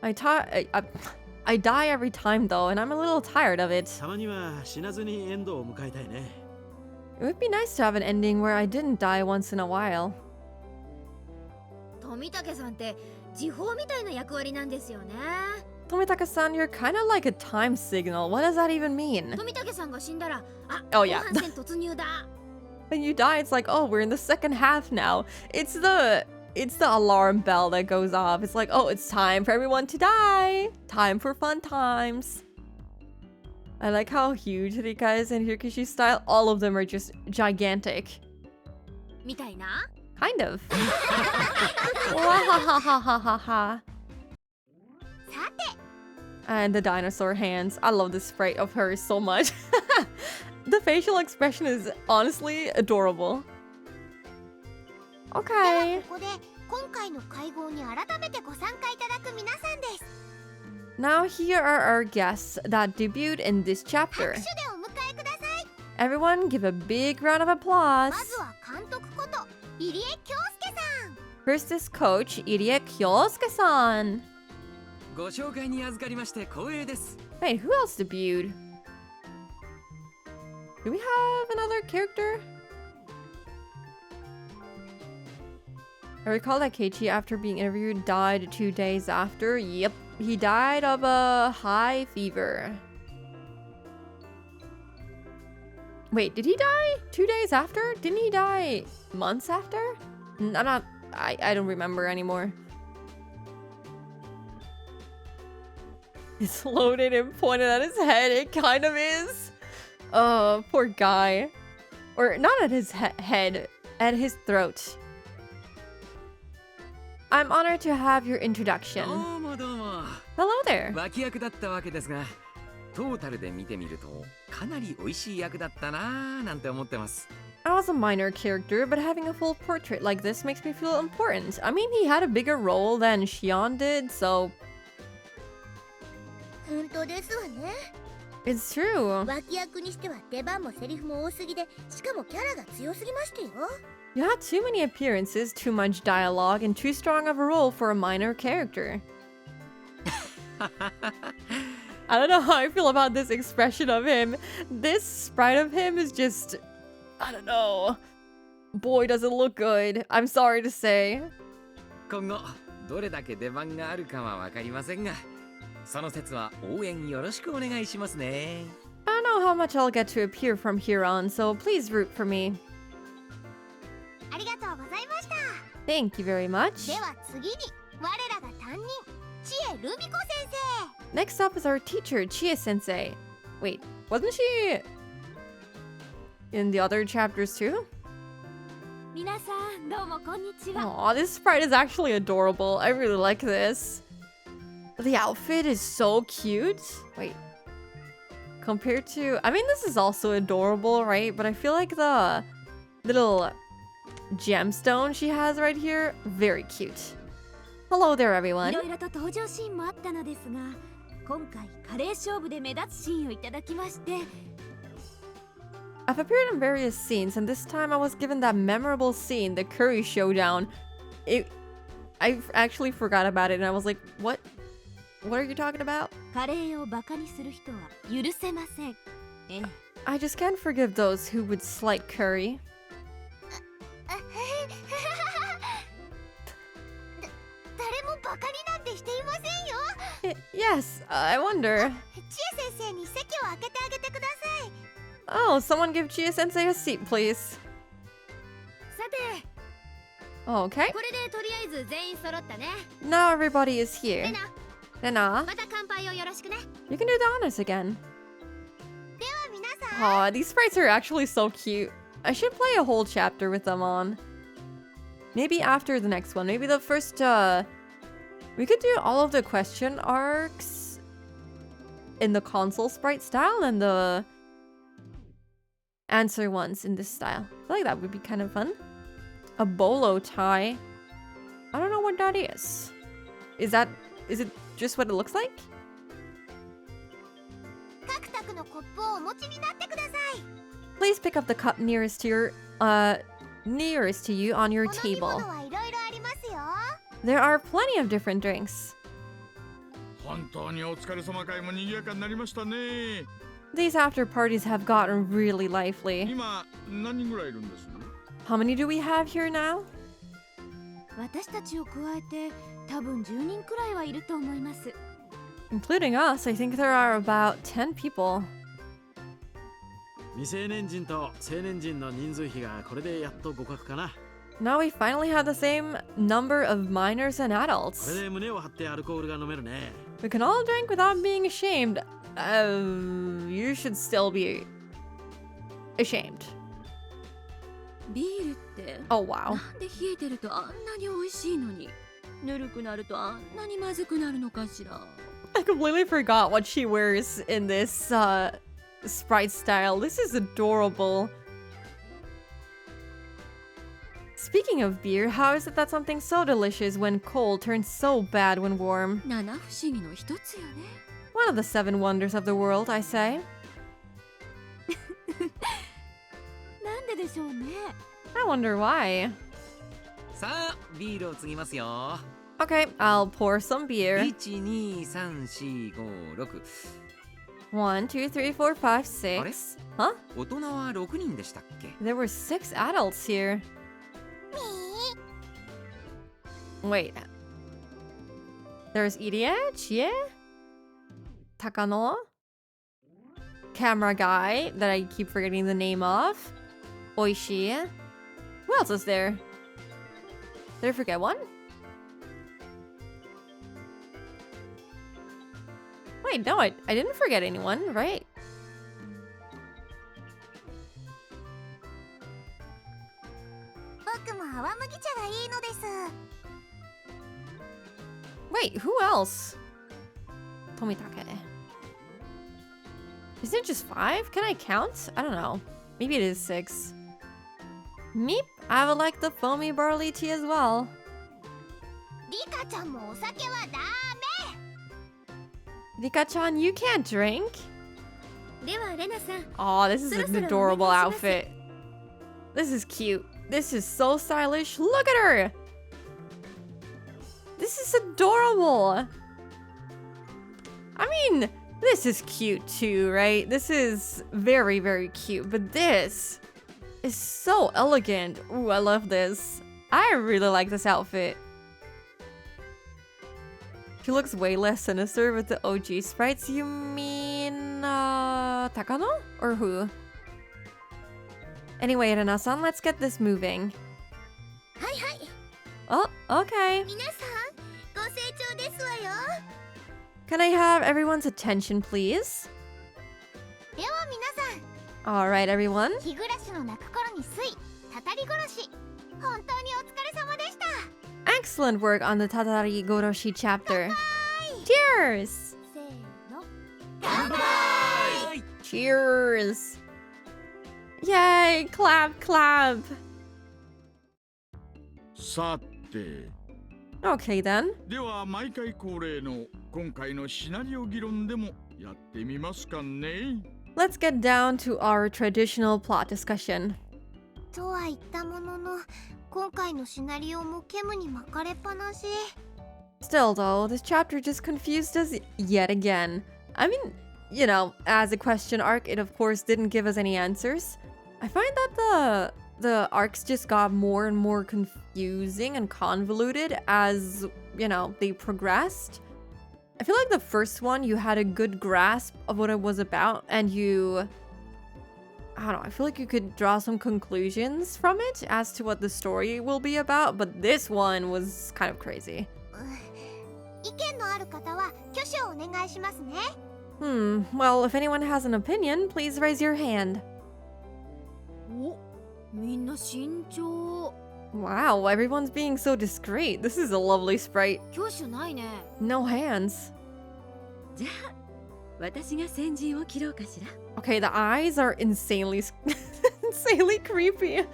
I die every time though, and I'm a little tired of it. たまには死なずにエンドを迎えたいね。 It would be nice to have an ending where I didn't die once in a while. 富武さんって時報みたいな役割なんですよね。 Tomitaka-san, you're kind of like a time signal. What does that even mean? 富武さんが死んだら、あ、 Oh 後 yeah. 半戦突入だ。 When you die, it's like, oh, we're in the second half now. It's the alarm bell that goes off. It's like, oh, it's time for everyone to die. Time for fun times. I like how huge Rika is in Hirokishi's style. All of them are just gigantic. みたいな。 Kind of. Wahahahahaha. さて、 And the dinosaur hands. I love the sprite of her so much. The facial expression is honestly adorable. では Okay. ここで今回の会合に改めてご参加いただく皆さんです。 Now here are our guests that debuted in this 拍 chapter. 手でお迎えください。 Everyone give a big round of applause. まずは監督こと入江京介さん。 First is coach Irie Kyosuke-san. ご紹介に預かりまして光栄です。 Wait, who else debuted? Do we have another character? I recall that Keiichi, after being interviewed, died 2 days after. Yep, he died of a high fever. Wait, did he die 2 days after? Didn't he die months after? I don't remember anymore. It's loaded and pointed at his head. It kind of is. Oh, poor guy. Or not at his head, at his throat. I'm honored to have your introduction. どうもどうも。 Hello there. 脇役だったわけですが、トータルで見てみるとかなり美味しい役だったなぁなんて思ってます。 I was a minor character, but having a full portrait like this makes me feel important. I mean, he had a bigger role than Xion did, so 本当ですわね。 it's true. 脇役にしては出番もセリフも多すぎで、しかもキャラが強すぎましたよ。 You had too many appearances, too much dialogue, and too strong of a role for a minor character. I don't know how I feel about this expression of him. This sprite of him is just... I don't know. Boy, does it look good. I'm sorry to say. 今後どれだけ出番があるかはわかりませんが、その説は応援よろしくお願いしますね。 I don't know how much I'll get to appear from here on, so please root for me. ありがとうございました。 Thank you very much. では次に我らが担任、知恵ルミ子先生。 Next up is our teacher, Chie-sensei. Wait, wasn't she in the other chapters too? 皆さんどうもこんにちは。 Aw, this sprite is actually adorable. I really like this. The outfit is so cute. Wait. Compared to... I mean, this is also adorable, right? But I feel like the little gemstone she has right here, very cute. Hello there, い everyone. ろいろと登場シーンもあったのですが、今回カレー勝負で目立つシーンをいただきまして、 I've appeared in various scenes, and this time I was given that memorable scene, the curry showdown. I actually forgot about it, and I was like, what? What are you talking about? カレーをバカにする人は許せません。ええ、 I just can't forgive those who would slight curry. 誰もバカになんてしていませんよ。 Yes, I wonder. 知恵先生に席を空けてあげてください。 Oh, someone give Chie-sensei a seat, please. さて、 Okay, これでとりあえず全員揃ったね。 now everybody is レ here. ナ、 Rena, また乾杯をよろしくね。 you can do the honors again. では皆さん、 Aw, these sprites are actually so cute. I should play a whole chapter with them on. Maybe after the next one. Maybe the first, we could do all of the question arcs in the console sprite style and the answer ones in this style. I feel like that would be kind of fun. A bolo tie. I don't know what that is. Is it just what it looks like? 各卓のコップをお持ちになってください。 Please pick up the cup nearest to you on your お飲み table. 物はいろいろありますよ。 There are plenty of different drinks. 本当にお疲れ様会も賑やかになりましたね。 These after parties have gotten really lively. 今何人ぐらいいるんです？ How many do we have here now? 私たちを加えて多分10人くらいはいると思います。 Including us, I think there are about 10 people. 未成年人と成年人の人数比がこれでやっと互角かな。 Now we finally have the same number of minors and こ adults. れで胸を張ってアルコールが飲めるね。 We can all drink without being ashamed. You should still be ashamed. ビールって Oh wow. なんで冷えてるとあんなに美味しいのに、ぬるくなるとあんなにまずくなるのかしら。 I completely forgot what she wears in this sprite style. This is adorable. Speaking of beer, how is it that something so delicious when cold turns so bad when warm? 七不思議の一つよね。 One of the 7 wonders of the world, I say. なんででしょうね。 I wonder why. さあビールを継ぎますよ。 Okay, I'll pour some beer. 12345 1, 2, 3, 4, 5, 6. Huh? 大人は6人でしたっけ？ There were 6 adults here. み Wait. There's EDH, yeah? Takano? Camera guy that I keep forgetting the name of. Oishi. Who else is there? Did I forget one? Wait, no, I didn't forget anyone, right? 僕も泡麦茶がいいのです。 Wait, who else? Tomitake. Isn't it just 5? Can I count? I don't know. Maybe it is 6. Meep, I would like the foamy barley tea as well. リカちゃんもお酒はダ Rika-chan, you can't drink. ではレナさん、 Oh, this is an adorable outfit. This is cute. This is so stylish. Look at her. This is adorable. I mean, this is cute too, right? This is very, very cute. But this is so elegant. Ooh, I love this. I really like this outfit. She looks way less sinister with the OG sprites. You mean, Takano? Or who? Anyway, Rena-san, let's get this moving. はいはい。 Oh, okay. 皆さん、ご清聴ですわよ。 Can I have everyone's attention, please? では皆さん、 Alright, everyone. 日暮らしの泣く頃に水、たたり殺し。本当にお疲れ様でした。 Excellent work on the Tatarigoroshi chapter. Cheers! せーの。乾杯！ Cheers! Yay! Clap, clap! さて、 Okay then. では毎回恒例の今回のシナリオ議論でもやってみますかね。 Let's get down to our traditional plot discussion. とは言ったものの、今回のシナリオもケムに巻かれっぱなし。 Still though, this chapter just confused us yet again. I mean, you know, as a question arc, it of course didn't give us any answers. I find that the arcs just got more and more confusing and convoluted as, you know, they progressed. I feel like the first one, you had a good grasp of what it was about, and I don't know, I feel like you could draw some conclusions from it as to what the story will be about, but this one was kind of crazy. 意見のある方は挙手をお願いしますね。 Well, if anyone has an opinion, please raise your hand. お、みんな慎重。Wow, everyone's being so discreet. This is a lovely sprite. 教師ないね。 No hands. じゃあ私が先陣を切ろうかしら。 Okay, the eyes are insanely insanely creepy.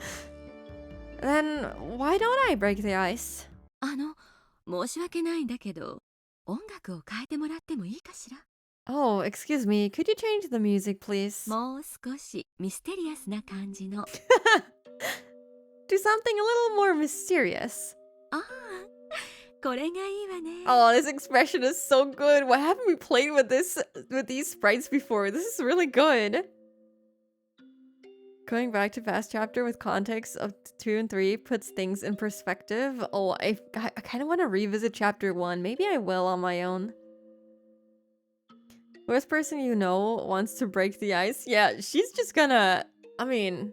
Then why don't I break the ice? 申し訳ないんだけど音楽を変えてもらってもいいかしら。 Oh, excuse me. Could you change the music, please? もう少しミステリアスな感じの。 Do something a little more mysterious. ああ、これがいいわね。 Oh, this expression is so good. Why haven't we played with these sprites before? This is really good. Going back to past chapter with context of 2 and 3 puts things in perspective. Oh, I kind of want to revisit chapter 1. Maybe I will on my own. Worst person you know wants to break the ice. Yeah, she's just gonna... I mean,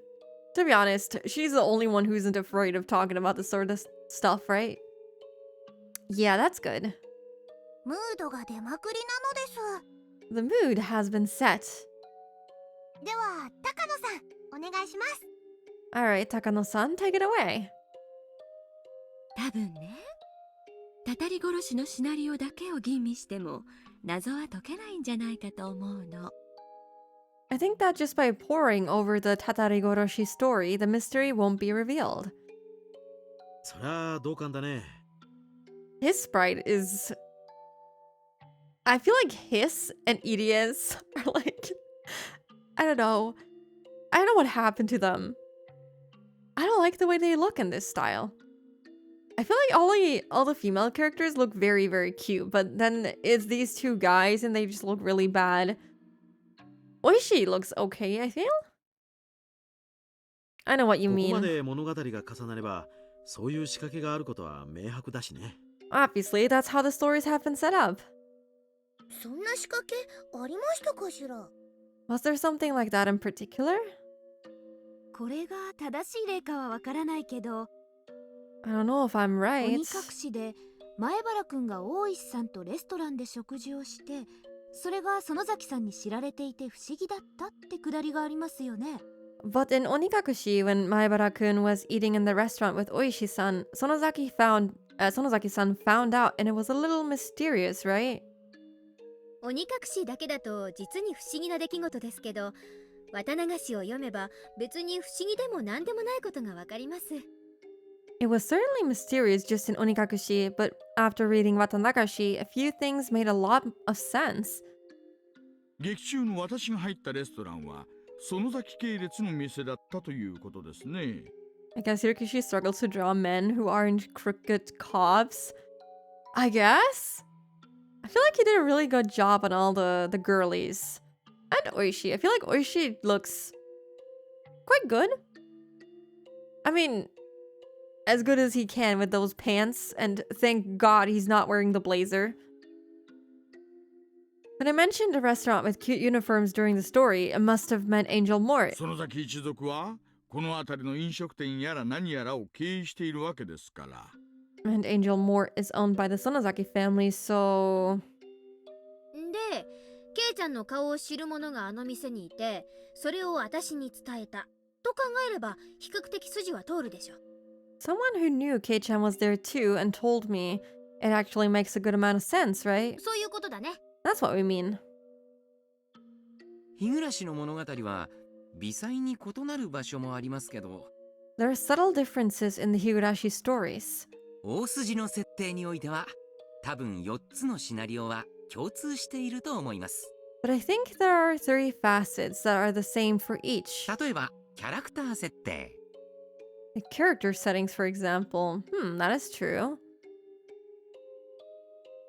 to be honest, she's the only one who isn't afraid of talking about this sort of stuff, right? Yeah, that's good. ムードが出まくりなのです。 The mood has been set. では、高野さん、お願いします。 Alright, Takano-san, take it away. 多分ね、たたり殺しのシナリオだけを吟味しても謎は解けないんじゃないかと思うの。 I think that just by poring over the Tatarigoroshi story, the mystery won't be revealed. そりゃ同感だね。 His sprite is... I feel like Hiss and EDS are like... I don't know. I don't know what happened to them. I don't like the way they look in this style. I feel like all the female characters look very, very cute, but then it's these two guys and they just look really bad. Oishi looks okay, I feel. I know what you ここ mean. まで物語が重なれば、そういう仕掛けがあることは明白だしね。 Obviously, that's how the stories have been set up. そんな仕掛けありましたかしら。 Was there something like that in particular? これが正しい例かはわからないけど、 I don't know if I'm 鬼 right. 隠しで前原くんが大石さんとレストランで食事をして、それが園崎さんに知られていて不思議だったってくだりがありますよね。 But in Onikakushi, when Maebara-kun was eating in the restaurant with Oishi-san, Sonozaki-san found out, and it was a little mysterious, right? 鬼隠しだけだと実に不思議な出来事ですけど、綿流しを読めば別に不思議でも何でもないことがわかります。 It was certainly mysterious just in Onikakushi, but after reading Watanagashi, a few things made a lot of sense. 劇中の私が入ったレストランは園崎系列の店だったということですね。 I guess Hirokishi struggles to draw men who aren't crooked cops. I guess? I feel like he did a really good job on all the girlies. And Oishi. I feel like Oishi looks quite good. I mean, as good as he can with those pants, and thank God he's not wearing the blazer. When I mentioned a restaurant with cute uniforms during the story, it must have meant Angel Mort. 園崎一族はこの辺りの飲食店やら何やらを経営しているわけですから。 And Angel Mort is owned by the Sonozaki family, so... で、ケイちゃんの顔を知る者があの店にいて、それを私に伝えたと考えれば比較的筋は通るでしょ。 Someone who knew Kei-chan was there too and told me, it actually makes a good amount of sense, right? そういうことだね。 That's what we mean. 日暮の物語は微細に異なる場所もありますけど、 There are subtle differences in the Higurashi stories. 大筋の設定においては多分4つのシナリオは共通していると思います。 But I think there are 3 facets that are the same for each. 例えばキャラクター設定、 The character settings, for example. That is true.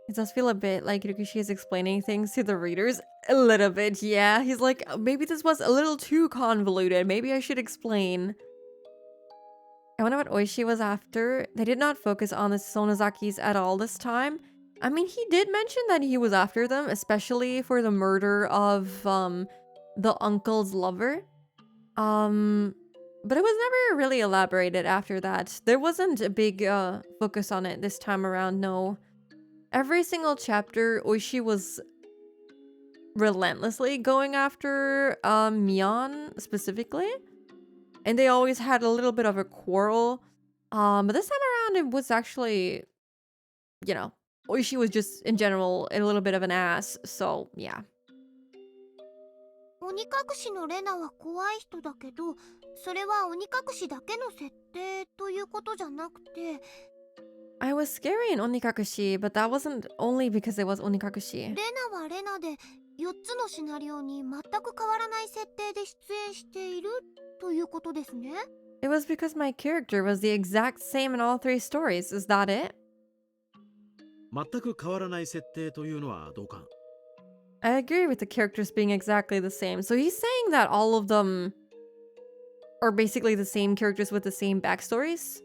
It does feel a bit like Hirokishi is explaining things to the readers. A little bit, yeah. He's like, maybe this was a little too convoluted. Maybe I should explain. I wonder what Oishi was after. They did not focus on the Sonozakis at all this time. I mean, he did mention that he was after them, especially for the murder of the uncle's lover. But it was never really elaborated after that. There wasn't a big focus on it this time around, no. Every single chapter, Oishi was relentlessly going after Mion specifically. And they always had a little bit of a quarrel. But this time around, it was actually, you know, Oishi was just in general a little bit of an ass. So yeah. 鬼隠しのレナは怖い人だけど、それは鬼隠しだけの設定ということじゃなくて、 I was scary in Onikakushi, but that wasn't only because it was レ Onikakushi. ナはレナで4つのシナリオに全く変わらない設定で出演しているということですね。 It was because my character was the exact same in all three stories. Is that it? 全く変わらない設定というのはどうか。 I agree with the characters being exactly the same. So he's saying that all of them are basically the same characters with the same backstories?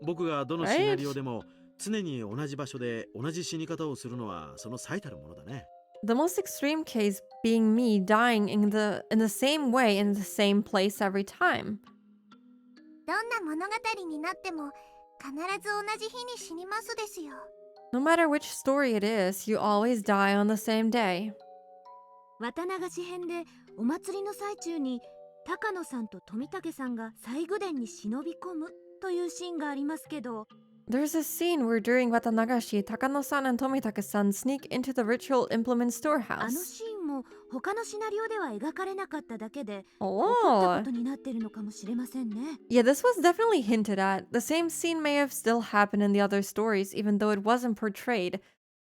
僕がどのシナリオでも常に同じ場所で同じ死に方をするのはその最たるものだね。 The most extreme case being me dying in the same way in the same place every time. どんな物語になっても必ず同じ日に死にますですよ。 No matter which story it is, you always die on the same day. 綿流し編でお祭りの最中に高野さんと富武さんが西宮殿に忍び込むというシーンがありますけど、 There's a scene where during Watanagashi, Takano-san and Tomitake-san sneak into the ritual implement あの storehouse. シーンも他のシナリオでは描かれなかっただけで起こった Oh. ことになってるのかもしれませんね。 Yeah, this was definitely hinted at. The same scene may have still happened in the other stories, even though it wasn't portrayed.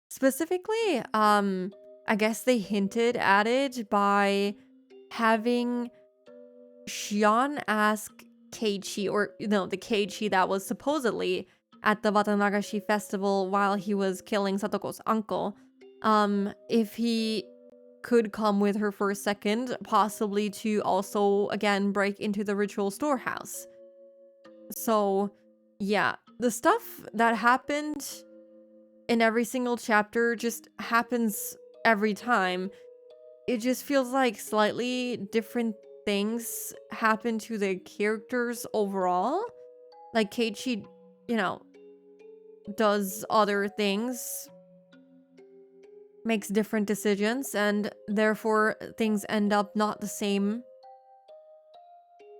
Specifically, I guess they hinted at it by having Shion ask Keiichi, or no, the Keiichi that was supposedly at the Watanagashi festival while he was killing Satoko's uncle, if he could come with her for a second, possibly to also again break into the ritual storehouse. So, yeah, the stuff that happened in every single chapter just happens every time. It just feels like slightly different things happen to the characters overall. Like Keiichi, does other things, makes different decisions, and therefore things end up not the same.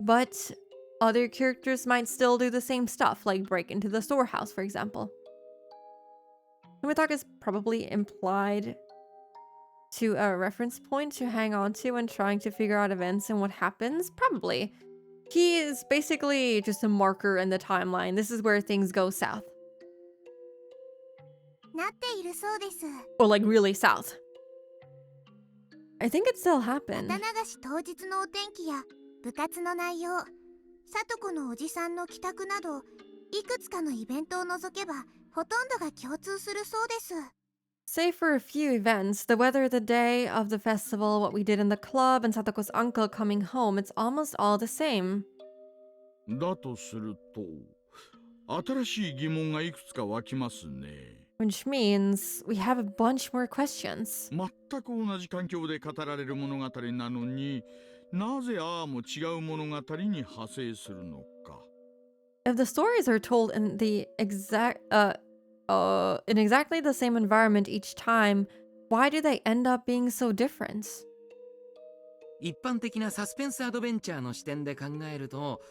But other characters might still do the same stuff, like break into the storehouse, for example. Numitaka is probably implied to a reference point to hang on to when trying to figure out events and what happens? Probably. He is basically just a marker in the timeline. This is where things go south. なっているそうです。 Or like really south. I think it still happened. 綿流し当日のお天気や部活の内容、聡子のおじさんの帰宅など、いくつかのイベントを除けばほとんどが共通するそうです。 Save for a few events, the weather, the day of the festival, what we did in the club, and Satoko's uncle coming home, it's almost all the same. だとすると、新しい疑問がいくつか湧きますね。 Which means we have a bunch more questions. 全く同じ環境で語られる物語なのに、なぜああも違う物語に派生するのか。 If the stories are told in the in exactly the same environment each time, why do they end up being so different? 一般的なサスペンスアドベンチャーの視点で考えると、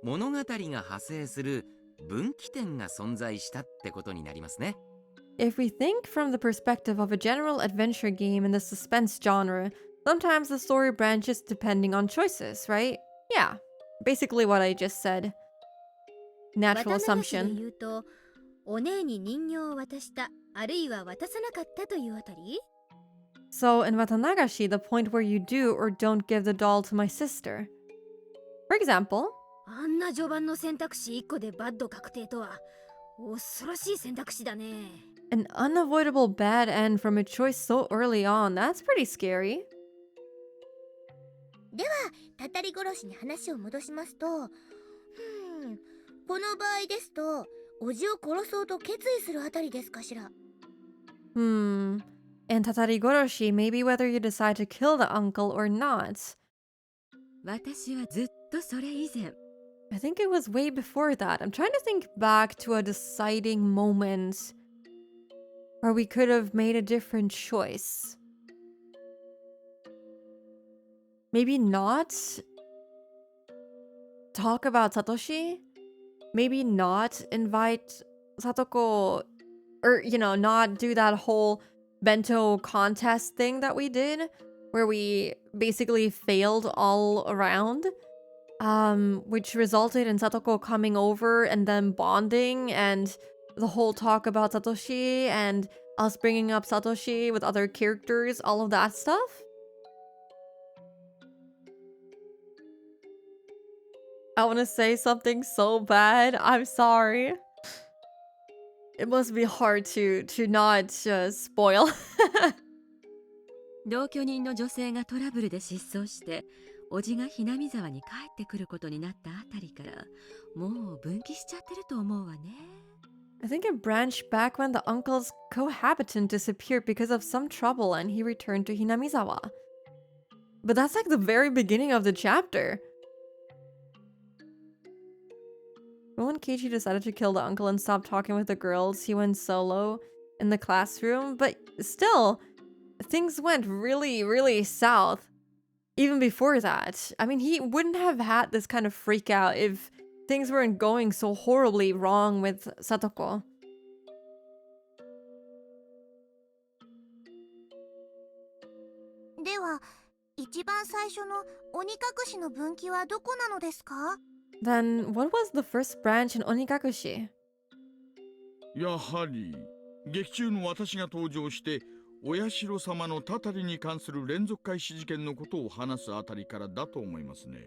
物語が派生する分岐点が存在したってことになりますね。 If we think from the perspective of a general adventure game in the suspense genre, sometimes the story branches depending on choices, right? Yeah, basically what I just said. Natural 綿流しで assumption. 言うと、お姉に人形を渡した、あるいは渡さなかったというあたり？ So in Watanagashi, the point where you do or don't give the doll to my sister. For example, あんな序盤の選択肢1個でバッド確定とは恐ろしい選択肢だね。 an unavoidable bad end from a choice so early on, that's pretty scary. では、たたり殺しに話を戻しますと、この場合ですと、おじを殺そうと決意するあたりですかしら。 In Tatarigoroshi, maybe whether you decide to kill the uncle or not. 私はずっとそれ以前、 I think it was way before that. I'm trying to think back to a deciding moment where we could have made a different choice. Maybe not talk about Satoshi? maybe not invite Satoko, or, not do that whole bento contest thing that we did, where we basically failed all around, which resulted in Satoko coming over and then bonding, and the whole talk about Satoshi and us bringing up Satoshi with other characters, all of that stuff. I want to say something so bad. I'm sorry. It must be hard to not spoil. 同居人の女性がトラブルで失踪して、おじがひなみ沢に帰ってくることになったあたりから、もう分岐しちゃってると思うわね。I think it branched back when the uncle's cohabitant disappeared because of some trouble and he returned to Hinamizawa. But that's like the very beginning of the chapter. When Keiichi decided to kill the uncle and stop talking with the girls, he went solo in the classroom, but still, things went really, really south. Even before that. I mean, he wouldn't have had this kind of freak out if things weren't going so horribly wrong with Satoko. では、一番最初の鬼隠しの分岐はどこなのですか？ Then, what was the first branch in Onikakushi? やはり劇中の私が登場してお社様のたたりに関する連続開始事件のことを話すあたりからだと思いますね。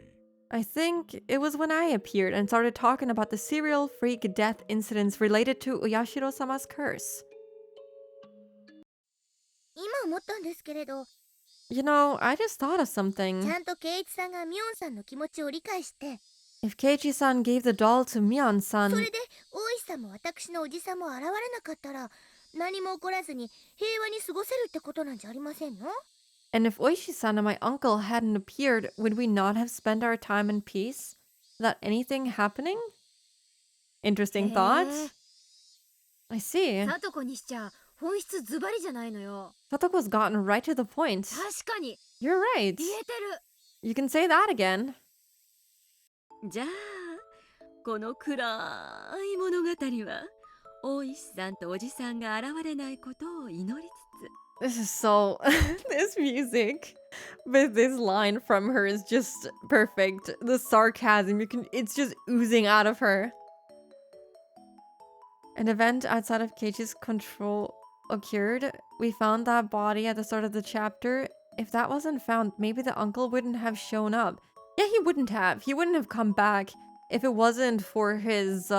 I think it was when I appeared and started talking about the serial freak death incidents related to Uyashiro-sama's curse. 今思ったんですけれど、I just thought of ち something. ゃんと圭一さんがミョンさんの気持ちを理解して、 If Keiichi-san gave the doll to そ Mion-san, れで大石さんも私のおじさんも現れなかったら、何も起こらずに平和に過ごせるってことなんじゃありませんの？ and if Oishi-san and my uncle hadn't appeared, would we not have spent our time in peace without anything happening? Interesting thought. I see. さとこにしちゃ本質ズバリじゃないのよ。 Satoko's gotten right to the point. 確かに You're right. 言えてる。 You can say that again. じゃあ、この暗い物語は、大石さんとおじさんが現れないことを祈りつつ、 This is so... this music with this line from her is just perfect. The sarcasm, it's just oozing out of her. An event outside of Keiichi's control occurred. We found that body at the start of the chapter. If that wasn't found, maybe the uncle wouldn't have shown up. Yeah, he wouldn't have. He wouldn't have come back if it wasn't for his,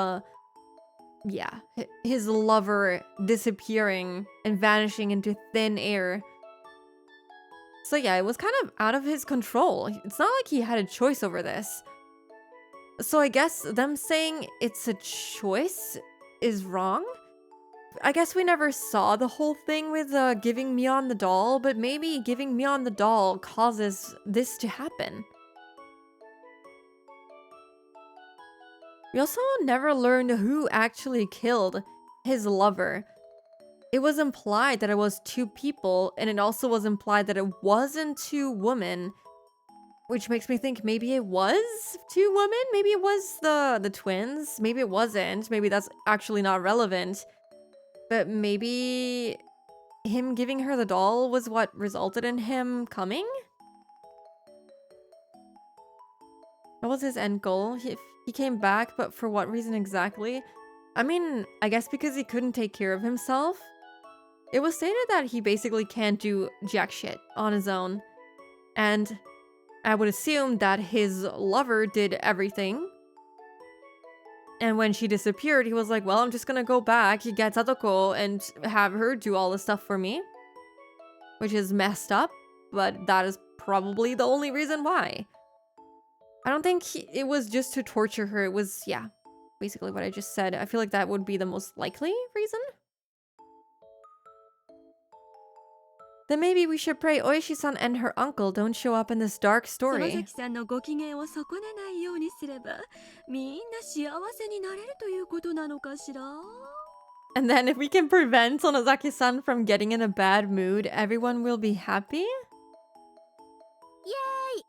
his lover disappearing and vanishing into thin air. So yeah, it was kind of out of his control. It's not like he had a choice over this. So I guess them saying it's a choice is wrong? I guess we never saw the whole thing with giving Mion the doll, but maybe giving Mion the doll causes this to happen. We also never learned who actually killed his lover. It was implied that it was two people, and it also was implied that it wasn't two women, which makes me think maybe it was two women? Maybe it was the twins? Maybe it wasn't. Maybe that's actually not relevant. But maybe him giving her the doll was what resulted in him coming? What was his end goal? He came back, but for what reason exactly? I mean, I guess because he couldn't take care of himself? It was stated that he basically can't do jack shit on his own. And I would assume that his lover did everything. And when she disappeared, he was like, well, I'm just gonna go back, get Satoko, and have her do all the stuff for me. Which is messed up, but that is probably the only reason why. I don't think it was just to torture her. It was, yeah, basically what I just said. I feel like that would be the most likely reason. Then maybe we should pray Oishi-san and her uncle don't show up in this dark 園 story. 崎さんのご機嫌を損ねないようにすれば、みんな幸せになれるということなのかしら。 And then if we can prevent Sonozaki-san from getting in a bad mood, everyone will be happy?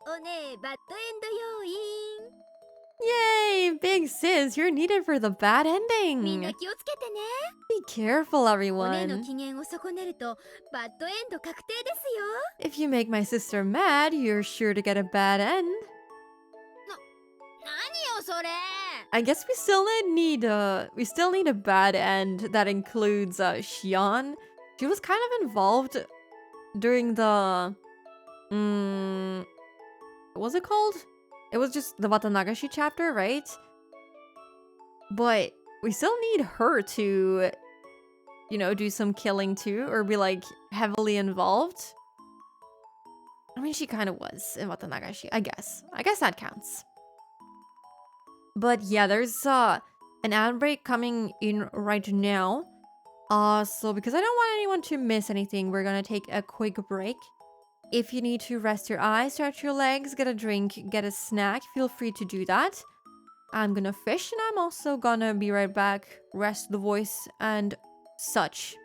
おねえバッドエンド要因。Yay! Big sis, you're needed for the bad みんな ending. 気をつけてね。 Be careful, お姉の everyone. 機嫌を損ねるとバッドエンド確定ですよ。 If you make my sister mad, you're sure to get a bad end. 何よそれ。 I guess we still need a bad end that includes Xion. She was kind of involved during the what was it called? It was just the Watanagashi chapter, right? But we still need her to, you know, do some killing too, or be like heavily involved. I mean, she kind of was in Watanagashi, I guess. I guess that counts. But yeah, there's an ad break coming in right now. So because I don't want anyone to miss anything, we're gonna take a quick break. If you need to rest your eyes, stretch your legs, get a drink, get a snack, feel free to do that. I'm gonna fish and I'm also gonna be right back, rest the voice and such.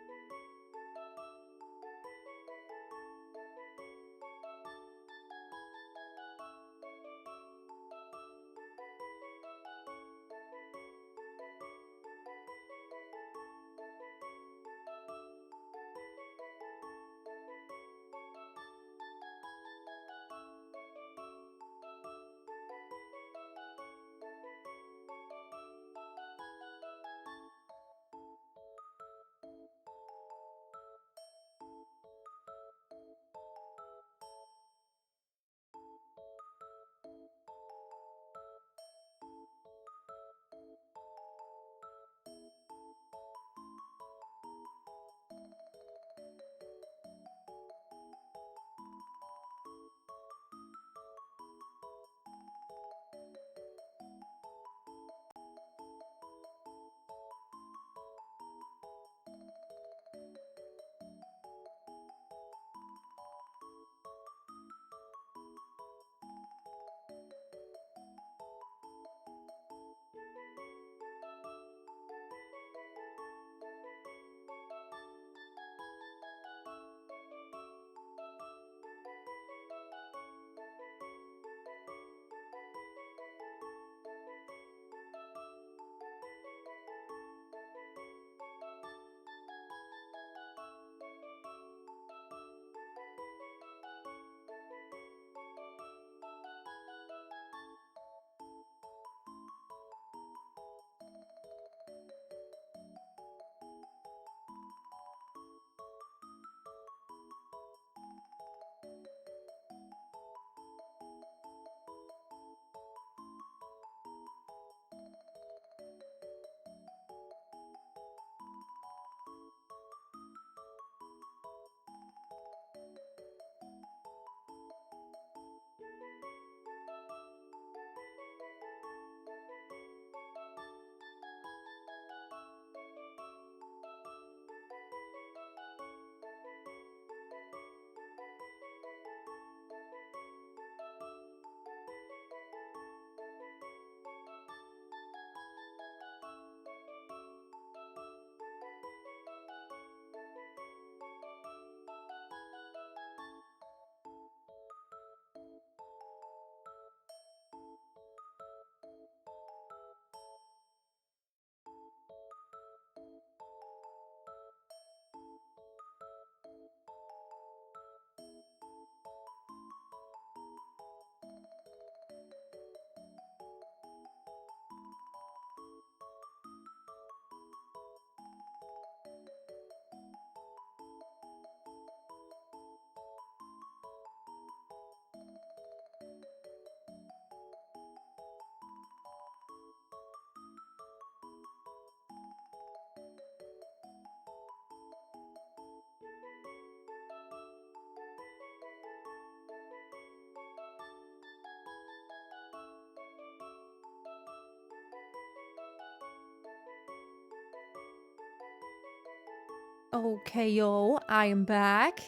Okay, yo, I am back.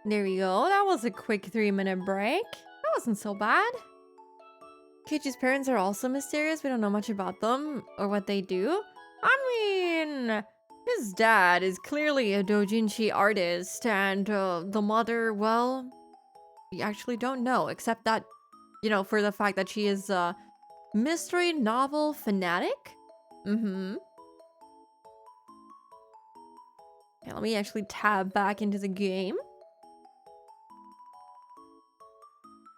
There we go. That was a quick 3-minute break. That wasn't so bad. Keiichi's parents are also mysterious. We don't know much about them or what they do. I mean, his dad is clearly a doujinshi artist, and the mother, well, we actually don't know, except that, you know, for the fact that she is Mystery novel fanatic? Mm-hmm. Okay, let me actually tab back into the game.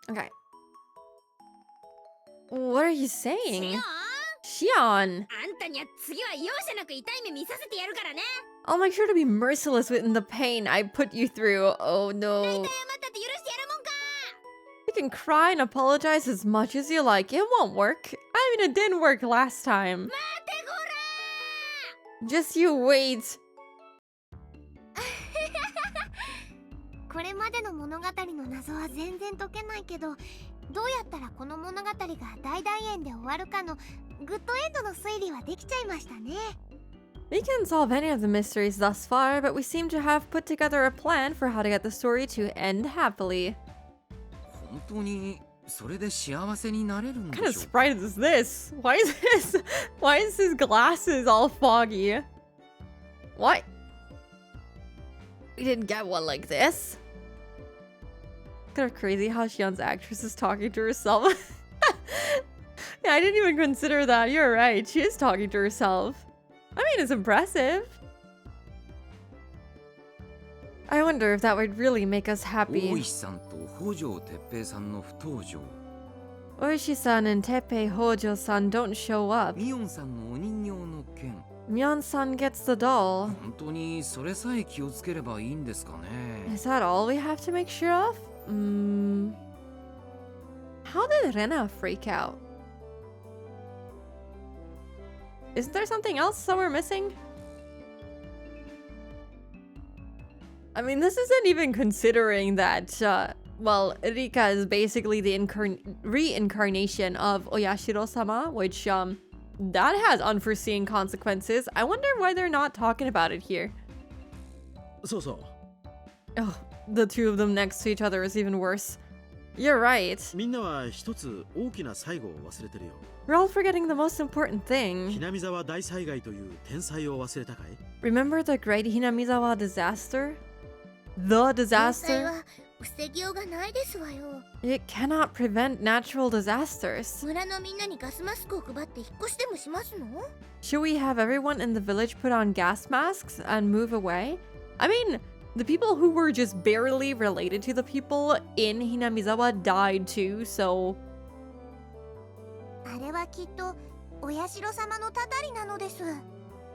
Okay. What are you saying? Shion! あんたには次は容赦なく痛い目見させてやるからね。 I'll make sure to be merciless within the pain I put you through. Oh 大体 no. 謝ったって許してやるもんか。 You can cry and apologize as much as you like. It won't work. I mean, it didn't work last time. 待てこら Just you wait. これまでの物語の謎は全然解けないけど、どうやったらこの物語が大団円で終わるかのグッドエンドの推理はできちゃいましたね。 We can't solve any of the mysteries thus far, but we seem to have put together a plan for how to get the story to end happily. 本当にそれで幸せになれるんで What kind of しょうか。 sprite is this? Why is his glasses all foggy? What? We didn't get one like this. Kind of crazy how Shion's actress is talking to herself. Yeah, I didn't even consider that. You're right. She is talking to herself. I mean, it's impressive. I wonder if that would really make us 大 happy. 石さんと北条哲平さんの不登場。 Oishi-san and Teppei Hojo-san don't show up. ミヨンさんのお人形の件。 Myeon-san gets the doll. 本当にそれさえ気をつければいいんですかね。 Is that all we have to make sure of? How did Rena freak out? Isn't there something else that we're missing? I mean, this isn't even considering that, well, Rika is basically the reincarnation of Oyashiro-sama, which, that has unforeseen consequences. I wonder why they're not talking about it here. そうそう。 Oh, the two of them next to each other is even worse. You're right. みんなは一つ大きな最後を忘れてるよ。 We're all forgetting the most important ひ thing. なみ沢大災害という天災を忘れたかい？ Remember the Great Hinamizawa disaster? The 天災 disaster? は防ぎようがないですわよ。 It cannot prevent natural disasters. 村のみんなにガスマスクを配って引っ越しでもしますの？ Should we have everyone in the village put on gas masks and move away? I mean, the people who were just barely related to the people in Hinamizawa died too, so... あれはきっとお社様のたたりなのです。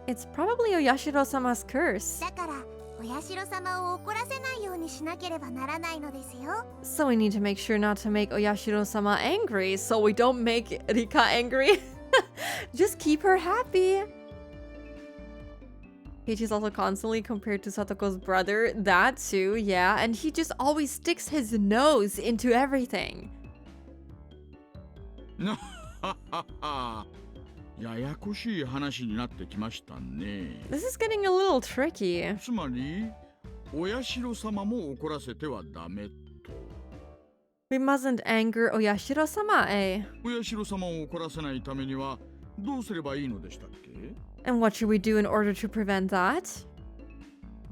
It's probably Oyashiro-sama's curse. だからお社様を怒らせないようにしなければならないのですよ。 So we need to make sure not to make Oyashiro-sama angry, so we don't make Rika angry. Just keep her happy. Keiichi's also constantly compared to Satoko's brother. That too, yeah. And he just always sticks his nose into everything. なははは。ややこしい話になってきましたね。 This is getting a little tricky. つまり、お社様も怒らせてはダメと。 We mustn't anger Oyashiro-sama, eh? お社様を怒らせないためにはどうすればいいのでしたっけ？ And what should we do in order to prevent that?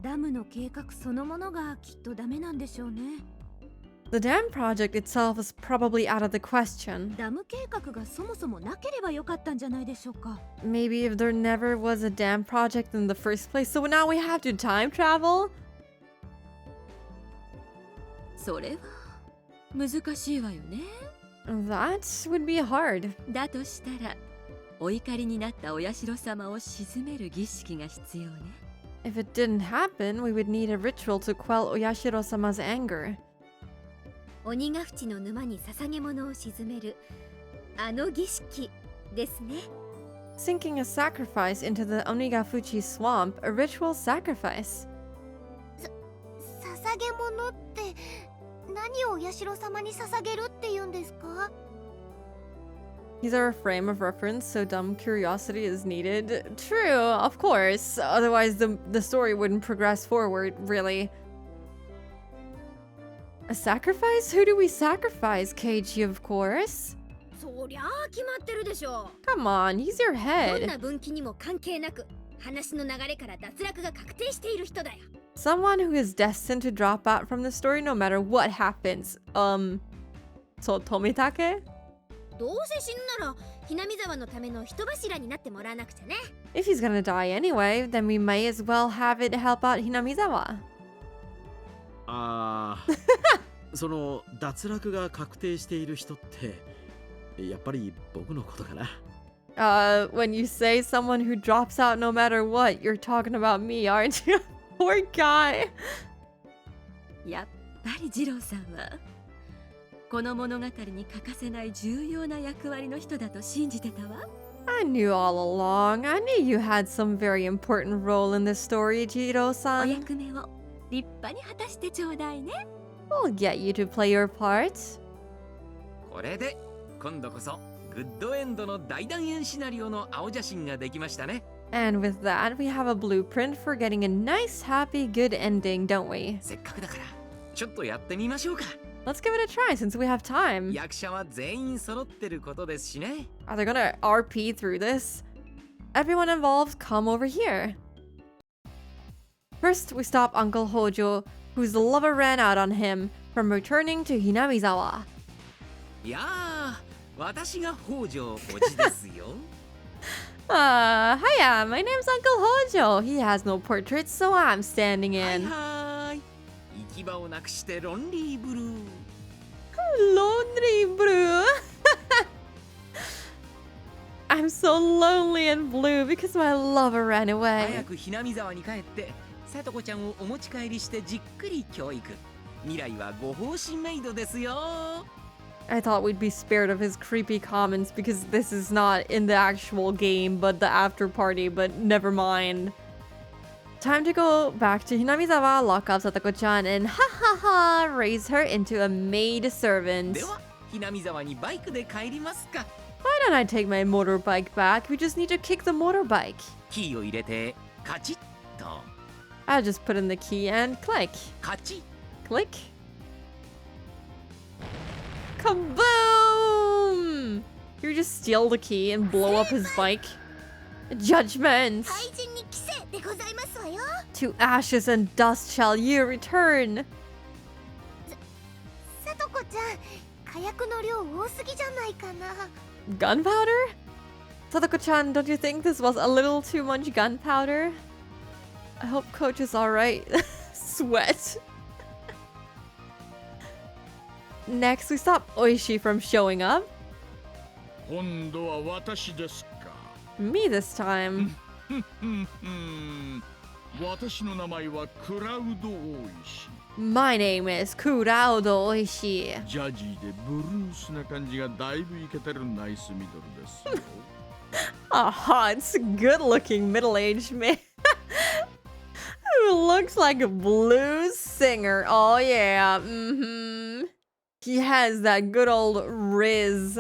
ダムの計画そのものがきっとダメなんでしょうね。 The dam project itself is probably out of the question. ダム計画がそもそもなければよかったんじゃないでしょうか。 Maybe if there never was a dam project in the first place, so now we have to time travel? それは難しいわよね。 That would be hard. だとしたらお怒りになったお社様を鎮める儀式が必要ね。 If it didn't happen, we would need a ritual to quell Oyashiro-sama's anger. 鬼ヶ淵の沼に捧げ物を沈めるあの儀式ですね。 Sinking a sacrifice into the Onigafuchi swamp, a ritual sacrifice. 捧げ物って何をお社様に捧げるって言うんですか？ These are a frame of reference, so dumb curiosity is needed. True, of course. Otherwise, the story wouldn't progress forward, really. A sacrifice? Who do we sacrifice? Keiichi, of course. そりゃあ決まってるでしょ。 Come on, use your どん head. な分岐にも関係なく話の流れから脱落が確定している人だよ。 Someone who is destined to drop out from the story no matter what happens. So Tomitake? どうせ死ぬならひなみ沢のための人柱になってもらわなくちゃね。 If he's gonna die anyway, then we may as well have it help out Hinamizawa. ああ、その脱落が確定している人ってやっぱり僕のことかな。When you say someone who drops out no matter what, you're talking about me, aren't you? Poor guy. やっぱり二郎さんはこの物語に欠かせない重要な役割の人だと信じてたわ。 I knew all along. I knew you had some very important role in this story, お Jiro-san. 役目を立派に果たしてちょうだいね。 We'll get you to play your part. これで今度こそグッドエンドの大団円シナリオの青写真ができましたね。 And with that, we have a blueprint for getting a nice, happy, good ending, don't we? せっかくだからちょっとやってみましょうか。 Let's give it a try since we have time. 役者は全員揃ってることですしね。 Are they gonna RP through this? Everyone involved, come over here. First, we stop Uncle Hojo, whose lover ran out on him, from returning to Hinamizawa. いやー、私が北条おじですよ。Hiya, my name's Uncle Hojo. He has no portraits, so I'm standing はい in. はーい。行き場をなくしてロンリーブルー。 Lonely blue. I'm so lonely and blue because my lover ran 早 away. くひなみ沢に帰ってさとこちゃんをお持ち帰りしてじっくり教育。未来はご奉仕メイドですよ。 I thought we'd be spared of his creepy comments because this is not in the actual game but the after party, but never mind. Time to go back to Hinamizawa, lock up Satoko-chan, and ha ha ha, raise her into a maid servant. ではひなみ沢にバイクで帰りますか。 Why don't I take my motorbike back? We just need to kick the motorbike. キーを入れてカチッと I'll just put in the key and click. カチッ。 Click. Kaboom! You just steal the key and blow up his bike. Judgment! 廃人に着せでございますわよ。 To ashes and dust shall you return. さとこちゃん、火薬の量多すぎじゃないかな。 Gunpowder? Sadako-chan, don't you think this was a little too much gunpowder? I hope Coach is alright. Sweat. Next, we stop Oishi from showing up. 今度は私ですか。 Me this time. 私の名前はクラウド大石。 My name is Kuraudo Oishi. ジャジーでブルースな感じがだいぶイケてるナイスミドルですよ。A hot, good-looking middle-aged man who looks like a blues singer. Oh yeah, He has that good old riz.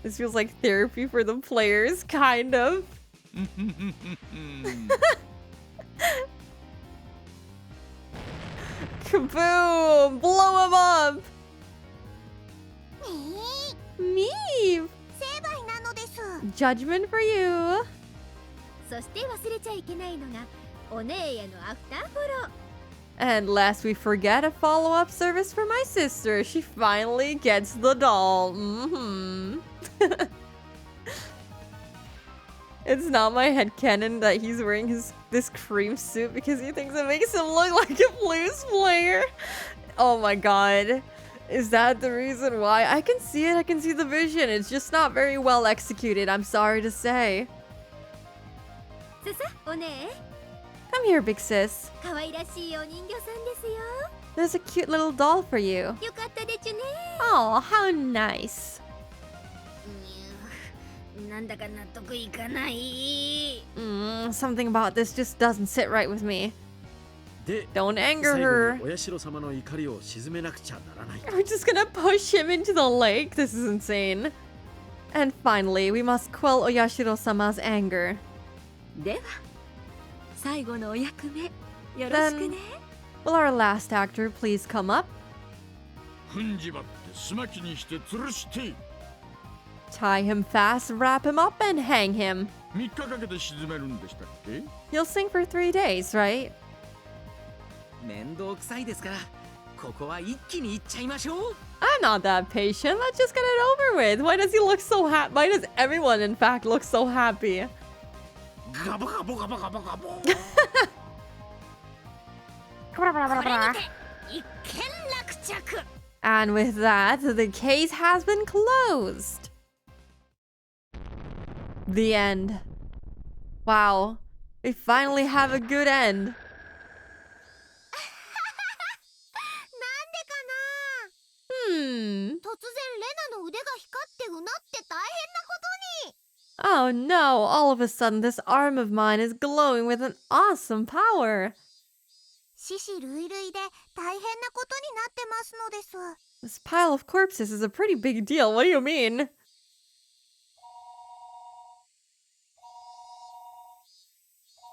This feels like therapy for the players, kind of. Kaboom! Blow him up! ね Meave! 成敗なのです。 Judgment for you! そして忘れちゃいけないのがお姉へのアフターフォロー。 And lest we forget, a follow-up service for my sister. She finally gets the doll. It's not my headcanon that he's wearing this cream suit because he thinks it makes him look like a blues player. Oh my god. Is that the reason why? I can see it. I can see the vision. It's just not very well executed. I'm sorry to say. ささお姉、 Come here, big sis. 可愛らしいお人形さんですよ。 There's a cute little doll for you. よかったでちゅね。 Oh, how nice. なんだか納得いかない。 Something about this just doesn't sit right with me. で、 Don't anger 最後 her. にお社様の怒りを鎮めなくちゃならない。 We're just gonna push him into the lake. This is insane. And finally, we must quell Oyashiro-sama's anger. では最後のお役目よろしくね。 Will our last actor please come up? 踏んじばってすまきにして吊るして Tie him fast, wrap him up, and hang him. 3日かけて沈めるんでしたっけ？ He'll sing for 3 days, right? 面倒くさいですからここは一気にいっちゃいましょう。I'm not that patient. Let's just get it over with. Why does he look so happy? Why does everyone, in fact, look so happy? Gabo, gabo, gabo, gabo, gabo. これにて一件落着。 And with that, the case has been closed. The end. Wow. We finally have a good end. なんでかな。 Hmm. 突然レナの腕が光ってうなって大変なことに。 Oh no, all of a sudden this arm of mine is glowing with an awesome power. 死死類類で大変なことになってますのです。 This pile of corpses is a pretty big deal. What do you mean?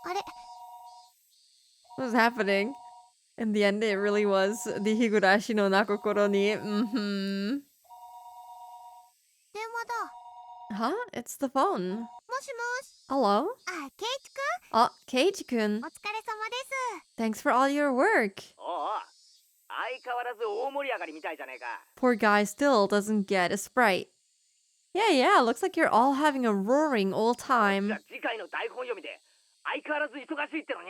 あれ、 What was happening? In the end, it really was the Higurashi no Nakokoro ni. 電話だ。 Huh? It's the phone. もしもし。 Hello? あ、ケイチく Oh, Keiji-kun. ん、お疲れ様です。 Thanks for all your work. おうおう、相変わらず大盛り上がりみたいじゃねえか。 Poor guy still doesn't get a Sprite. Yeah, looks like you're all having a roaring old じゃ time. あ次回の台本読みで相変わらず忙しいってのに。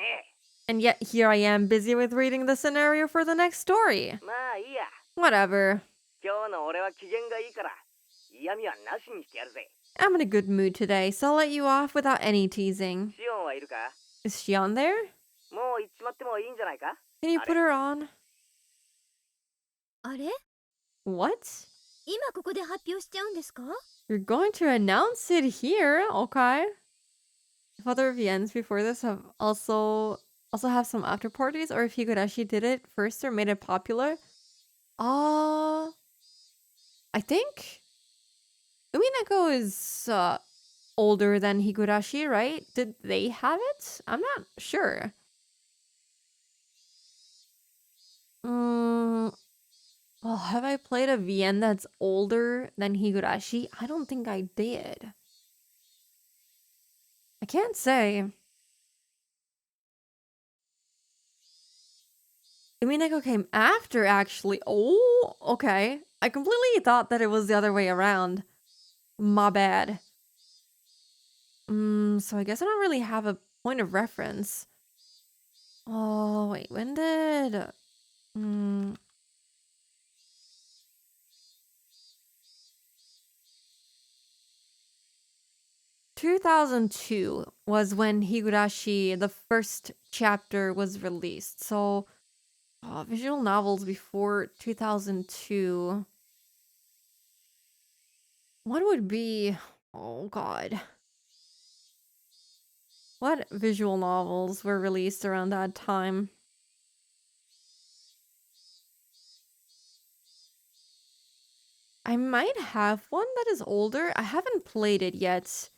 And yet here I am busy with reading the scenario for the next story. まあいいや。 Whatever. 今日の俺は機嫌がいいから嫌味はなしにしてやるぜ。 I'm in a good mood today, so I'll let you off without any teasing. シオンはいるか？ Is she on there? もう行っちまってもいいんじゃないか？ Can you put her on? あれ What? 今ここで発表しちゃうんですか？ You're going to announce it here? Okay. If other VNs before this have also have some after parties, or if Higurashi did it first or made it popular. I think Umineko is older than Higurashi, right? Did they have it? I'm not sure. Well, have I played a VN that's older than Higurashi? I don't think I did. I can't say. Umineko came after, actually. Oh, okay. I completely thought that it was the other way around. My bad. So I guess I don't really have a point of reference. Oh, wait, when did... 2002 was when Higurashi, the first chapter, was released. So, visual novels before 2002. What would be... Oh, God. What visual novels were released around that time? I might have one that is older. I haven't played it yet.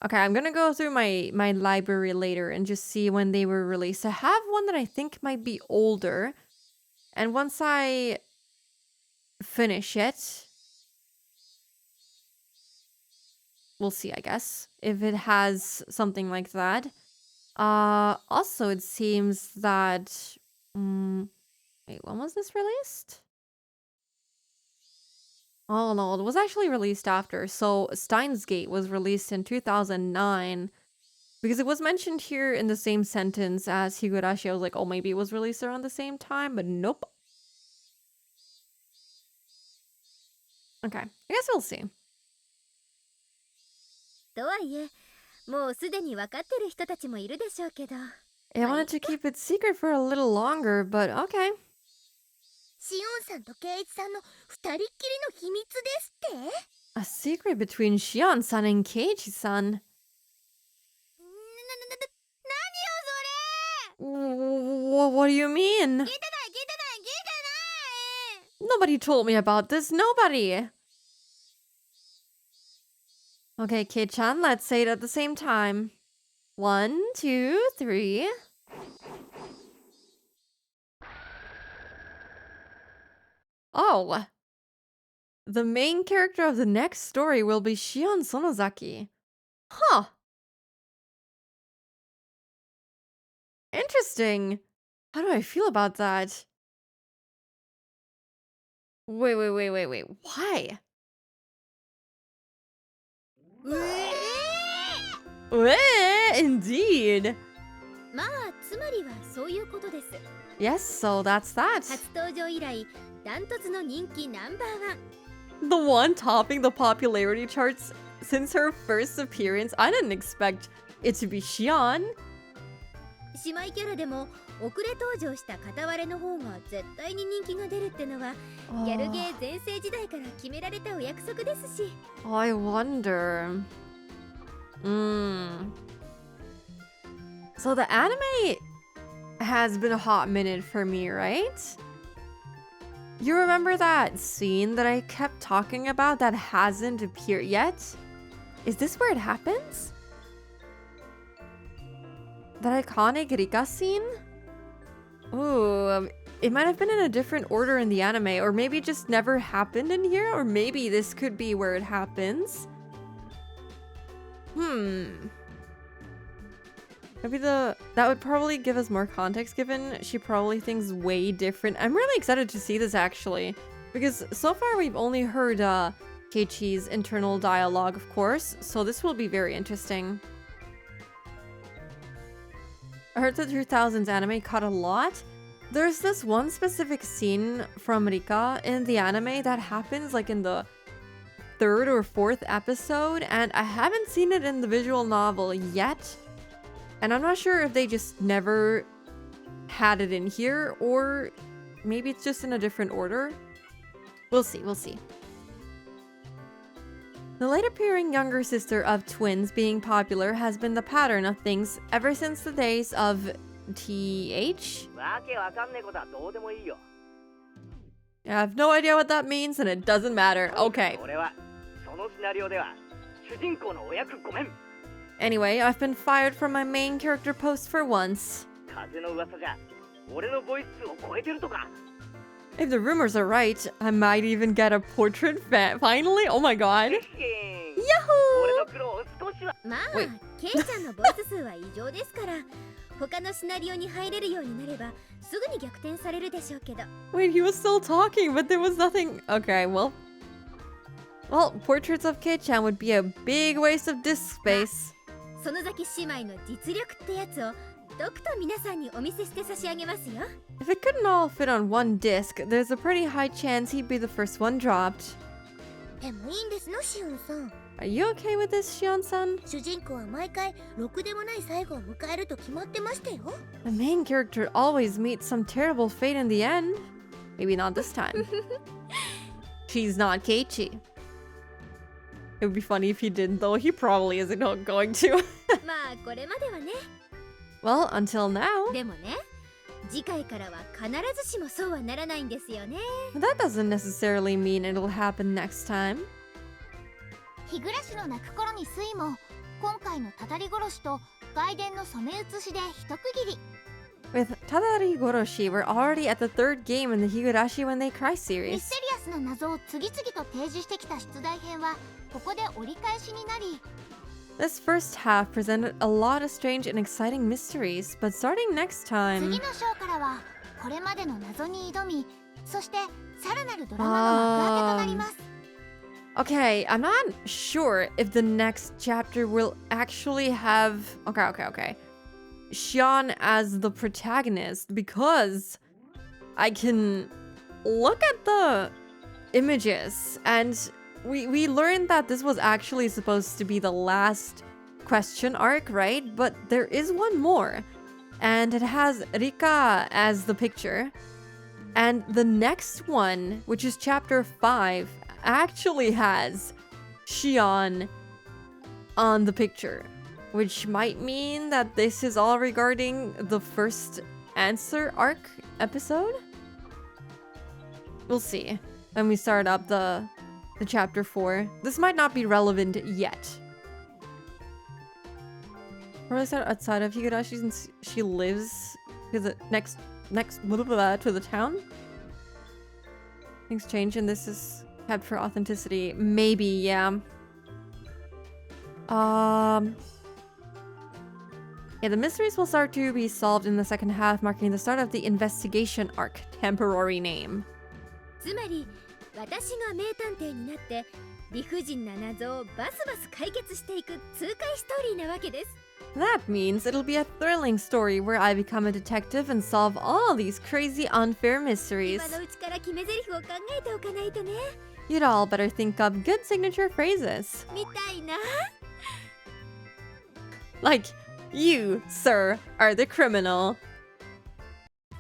Okay, I'm gonna go through my library later and just see when they were released. I have one that I think might be older. And once I finish it, we'll see, I guess, if it has something like that. Also, it seems that... wait, when was this released? Oh no, it was actually released after. So Steins Gate was released in 2009. Because it was mentioned here in the same sentence as Higurashi. I was like, oh, maybe it was released around the same time, but nope. Okay, I guess we'll see. とはいえ、もうすでに分かってる人たちもいるでしょうけど。 I wanted to keep it secret for a little longer, but okay. シオンさんとケイイチさんの二人っきりの秘密ですって？ A secret between Shion-san and Keiichi-san. 何よそれ。 What do you mean? 聞いてない聞いてない聞いてない。 Nobody told me about this. Nobody. Okay, Kei-chan, let's say it at the same time. 1, 2, 3. Oh. The main character of the next story will be Shion Sonozaki. Huh. Interesting. How do I feel about that? Wait. Why? Indeed. まあつまりはそういうことです。 Yes, so that's that. 初登場以来ダントツの人気ナンバーワン。 The one topping the popularity charts since her first appearance. I didn't expect it to be Xion. 姉妹キャラでも遅れ登場した片割れの方が絶対に人気が出るってのはギャルゲー全盛時代から決められたお約束ですし。 I wonder. So the anime has been a hot minute for me, right? You remember that scene that I kept talking about that hasn't appeared yet? Is this where it happens? That iconic Rika scene? Ooh, it might have been in a different order in the anime, or maybe it just never happened in here, or maybe this could be where it happens. Maybe that would probably give us more context, given she probably thinks way different. I'm really excited to see this actually, because so far we've only heard Keiichi's internal dialogue, of course, so this will be very interesting. I heard the 2000s anime cut a lot. There's this one specific scene from Rika in the anime that happens like in the 3rd or 4th episode, and I haven't seen it in the visual novel yet. And I'm not sure if they just never had it in here, or maybe it's just in a different order. We'll see. The late appearing younger sister of twins being popular has been the pattern of things ever since the days of TH? わけわかんねえことはどうでもいいよ。 I have no idea what that means, and it doesn't matter. Okay. 俺はそのシナリオでは主人公のお役ごめん。 Anyway, I've been fired from my main character post for once. 風の噂じゃ俺のボイスを超えてるとか。 If the rumors are right, I might even get a portrait finally. Oh my god. 俺 Yahoo! の苦労を少しは。まあおいケイちゃんのボイス数は異常ですから他のシナリオに入れるようになればすぐに逆転されるでしょうけど。 Wait, he was still talking, but there was nothing. Okay, well, portraits of Kei-chan would be a big waste of disk space. 園崎姉妹の実力ってやつをとくと皆さんにお見せして差し上げますよ。 If it couldn't all fit on one disc, there's a pretty high chance he'd be the first one dropped. でもいいんですのシオンさん。 Are you okay with this, Shion-san? 主人公は毎回ろくでもない最後を迎えると決まってましたよ。 The main character always meets some terrible fate in the end. Maybe not this time. She's not Keiichi. It would be funny if he didn't, though. He probably isn't going to. まあこれまではね。 Well, until now. でもね次回からは必ずしもそうはならないんですよね。 That doesn't necessarily mean it'll happen next time. 日暮らしの泣く頃に水も今回のたたり殺しと外伝の染め写しで一区切り。 With Tatarigoroshi, we're already at the 3rd game in the Higurashi When They Cry ミス series. テリアスな謎を次々と提示してきた出題編はここで折り返しになり、 This first half presented a lot of strange and exciting mysteries, but starting next 次 time... の章からはこれまでの謎に挑み、そしてさらなるドラマの幕開けとなります。 Okay, I'm not sure if the next chapter will actually have... Okay. Xion as the protagonist, because I can look at the images and we learned that this was actually supposed to be the last question arc, right? But there is one more, and it has Rika as the picture. And the next one, which is chapter 5, actually has Xion on the picture, which might mean that this is all regarding the first answer arc episode. We'll see when we start up the chapter 4. This might not be relevant yet. Or is that outside of Higurashi since she lives to the next blah, blah, blah, to the town? Things change and this is kept for authenticity. Maybe, yeah. Yeah, the mysteries will start to be solved in the second half, marking the start of the investigation arc. Temporary name. つまり私が名探偵になって理不尽な謎をバスバス解決していく痛快ストーリーなわけです。 That means it'll be a thrilling story where I become a detective and solve all these crazy unfair 今 mysteries. のうちから決め台詞を考えておかないとね。 You'd all better think up good signature phrases. みたいな。 Like, you, sir, are the criminal.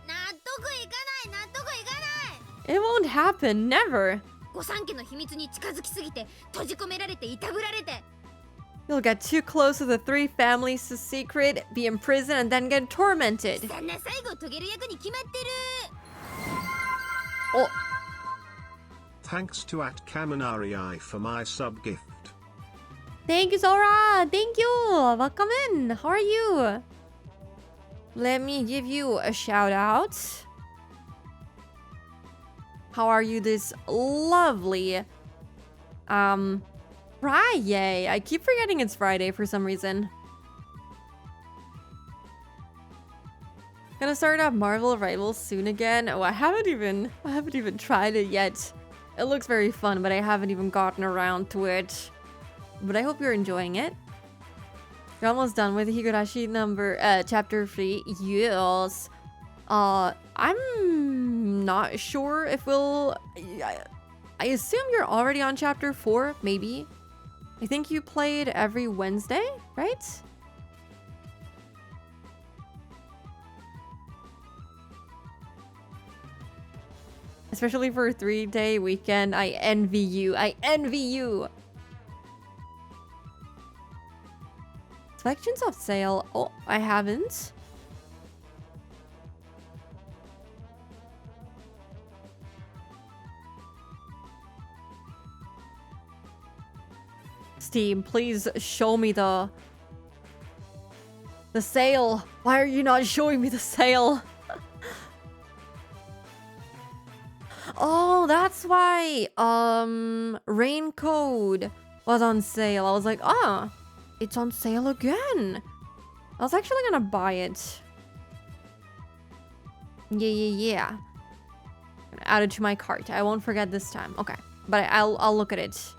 納得いかない納得いかない。 It won't happen, never. 御三家の秘密に近づきすぎて閉じ込められていたぶられて。 You'll get too close to the three families' secret, be imprisoned, and then get tormented. そんな最後遂げる役に決まってる。 Oh, Thanks to @Kaminari for my sub gift. thank you, Zora. Thank you. Welcome in. How are you? Let me give you a shout out. How are you this lovely Friday? I keep forgetting it's Friday for some reason. Gonna start up Marvel Rivals soon again. Oh, I haven't even tried it yet. It looks very fun, but I haven't even gotten around to it. But I hope you're enjoying it. You're almost done with Higurashi chapter 3. Yes. I'm not sure if we'll... I assume you're already on chapter 4, maybe. I think you played every Wednesday, right? Especially for a 3-day weekend. I envy you. I envy you. Selections of sale. Oh, I haven't. Steam, please show me the sale. Why are you not showing me the sale? Oh, that's why Rain Code was on sale. I was like, ah, it's on sale again. I was actually gonna buy it. Yeah. Gonna add it to my cart. I won't forget this time. Okay, but I'll look at it.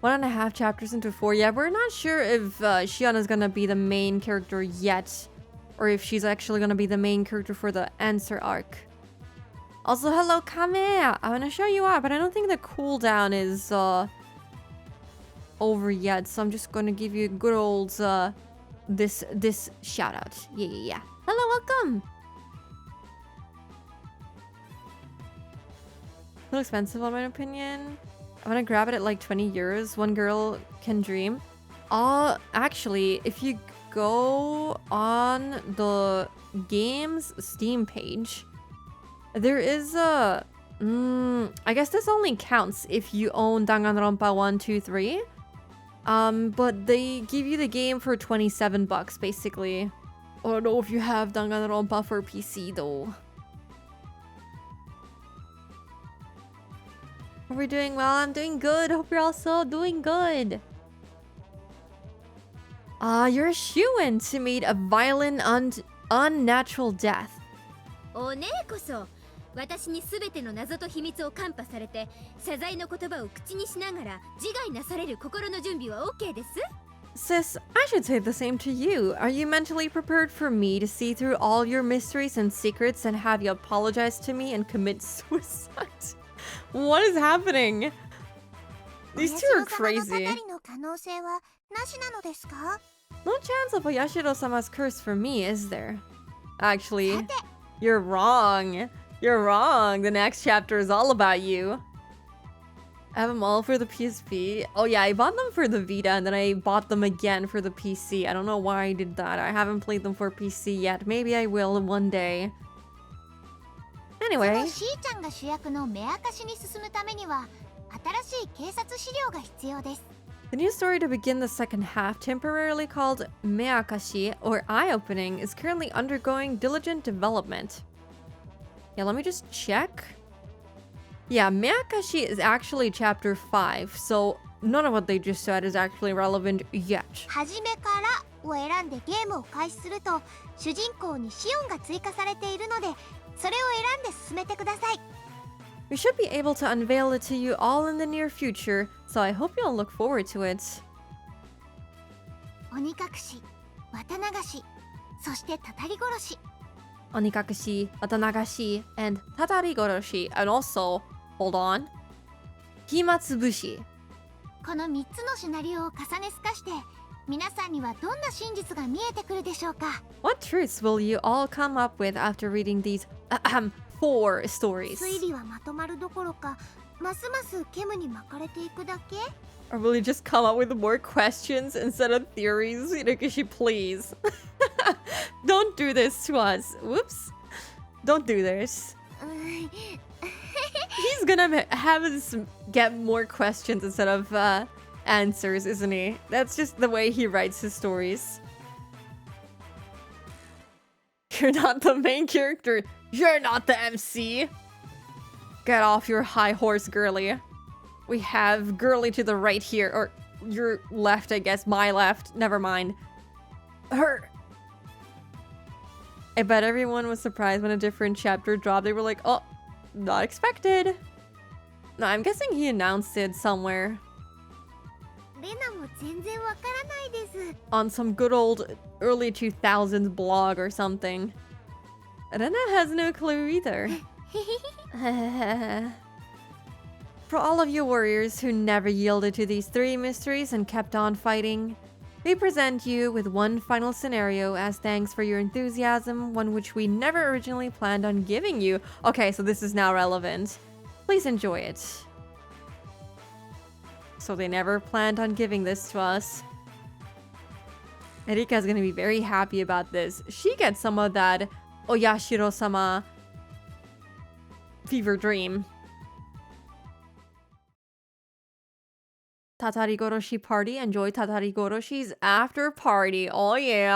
1.5 chapters into 4. Yeah, we're not sure if Shiona's gonna be the main character yet, or if she's actually gonna be the main character for the answer arc. Also, hello, Kame! I'm gonna show you up, but I don't think the cooldown is over yet, so I'm just gonna give you a good old this shout out. Yeah. Hello, welcome! A little expensive in my opinion. I'm gonna grab it at like 20 euros. One girl can dream. Actually, if you go on the game's Steam page, there is a... I guess this only counts if you own Danganronpa 1, 2, 3. But they give you the game for 27 bucks, basically. I don't know if you have Danganronpa for PC, though. Are we doing well? I'm doing good. Hope you're also doing good. You're a shoo-in to meet a violent, unnatural death. おねえこそ私に全ての謎と秘密をカンパされて謝罪の言葉を口にしながら自害なされる心の準備は OK です。 Sis, I should say the same to you. Are you mentally prepared for me to see through all your mysteries and secrets and have you apologize to me and commit suicide? What is happening? These two are crazy. No chance of Oyashiro-sama's curse for me, is there? Actually, you're wrong. You're wrong. The next chapter is all about you. I have them all for the PSP. Oh yeah, I bought them for the Vita and then I bought them again for the PC. I don't know why I did that. I haven't played them for PC yet. Maybe I will one day. Anyway. しーちゃんが主役の目明かしに進むためには新しい警察資料が必要です。 The new story to begin the second half, temporarily called Meakashi or Eye Opening, is currently undergoing diligent development. Yeah, let me just check. Yeah, Meakashi is actually chapter 5, so none of what they just said is actually relevant yet. 初めからを選んでゲームを開始すると主人公にシオンが追加されているのでそれを選んで進めてください。 We should be able to unveil it to you all in the near future, so I hope you'll look forward to it. 鬼隠し、綿流し、そしてたたり殺し。 Onikakushi, Watanagashi, and Tatarigoroshi, and also, hold on, Himatsubushi. この3つのシナリオを重ね透かして皆さんにはどんな真実が見えてくるでしょうか。 What truths will you all come up with after reading these 4 stories? 推理はまとまるどころかますます煙に巻かれていくだけ。 Or will you just come up with more questions instead of theories? Higurashi, please. Don't do this to us. Whoops. Don't do this. He's gonna have us get more questions instead of answers, isn't he? That's just the way he writes his stories. You're not the main character. You're not the MC. Get off your high horse, girly. We have girly to the right here. Or your left, I guess. My left. Never mind. Her. I bet everyone was surprised when a different chapter dropped. They were like, oh, not expected. No, I'm guessing he announced it somewhere. レナも全然わからないです。 On some good old early 2000s blog or something. Rena has no clue either. For all of you warriors who never yielded to these 3 mysteries and kept on fighting, we present you with one final scenario as thanks for your enthusiasm, one which we never originally planned on giving you. Okay, so this is now relevant. Please enjoy it. So they never planned on giving this to us. Erika's gonna be very happy about this. She gets some of that Oyashiro-sama fever dream. Tatarigoroshi party. Enjoy Tatarigoroshi's after party. Oh yeah.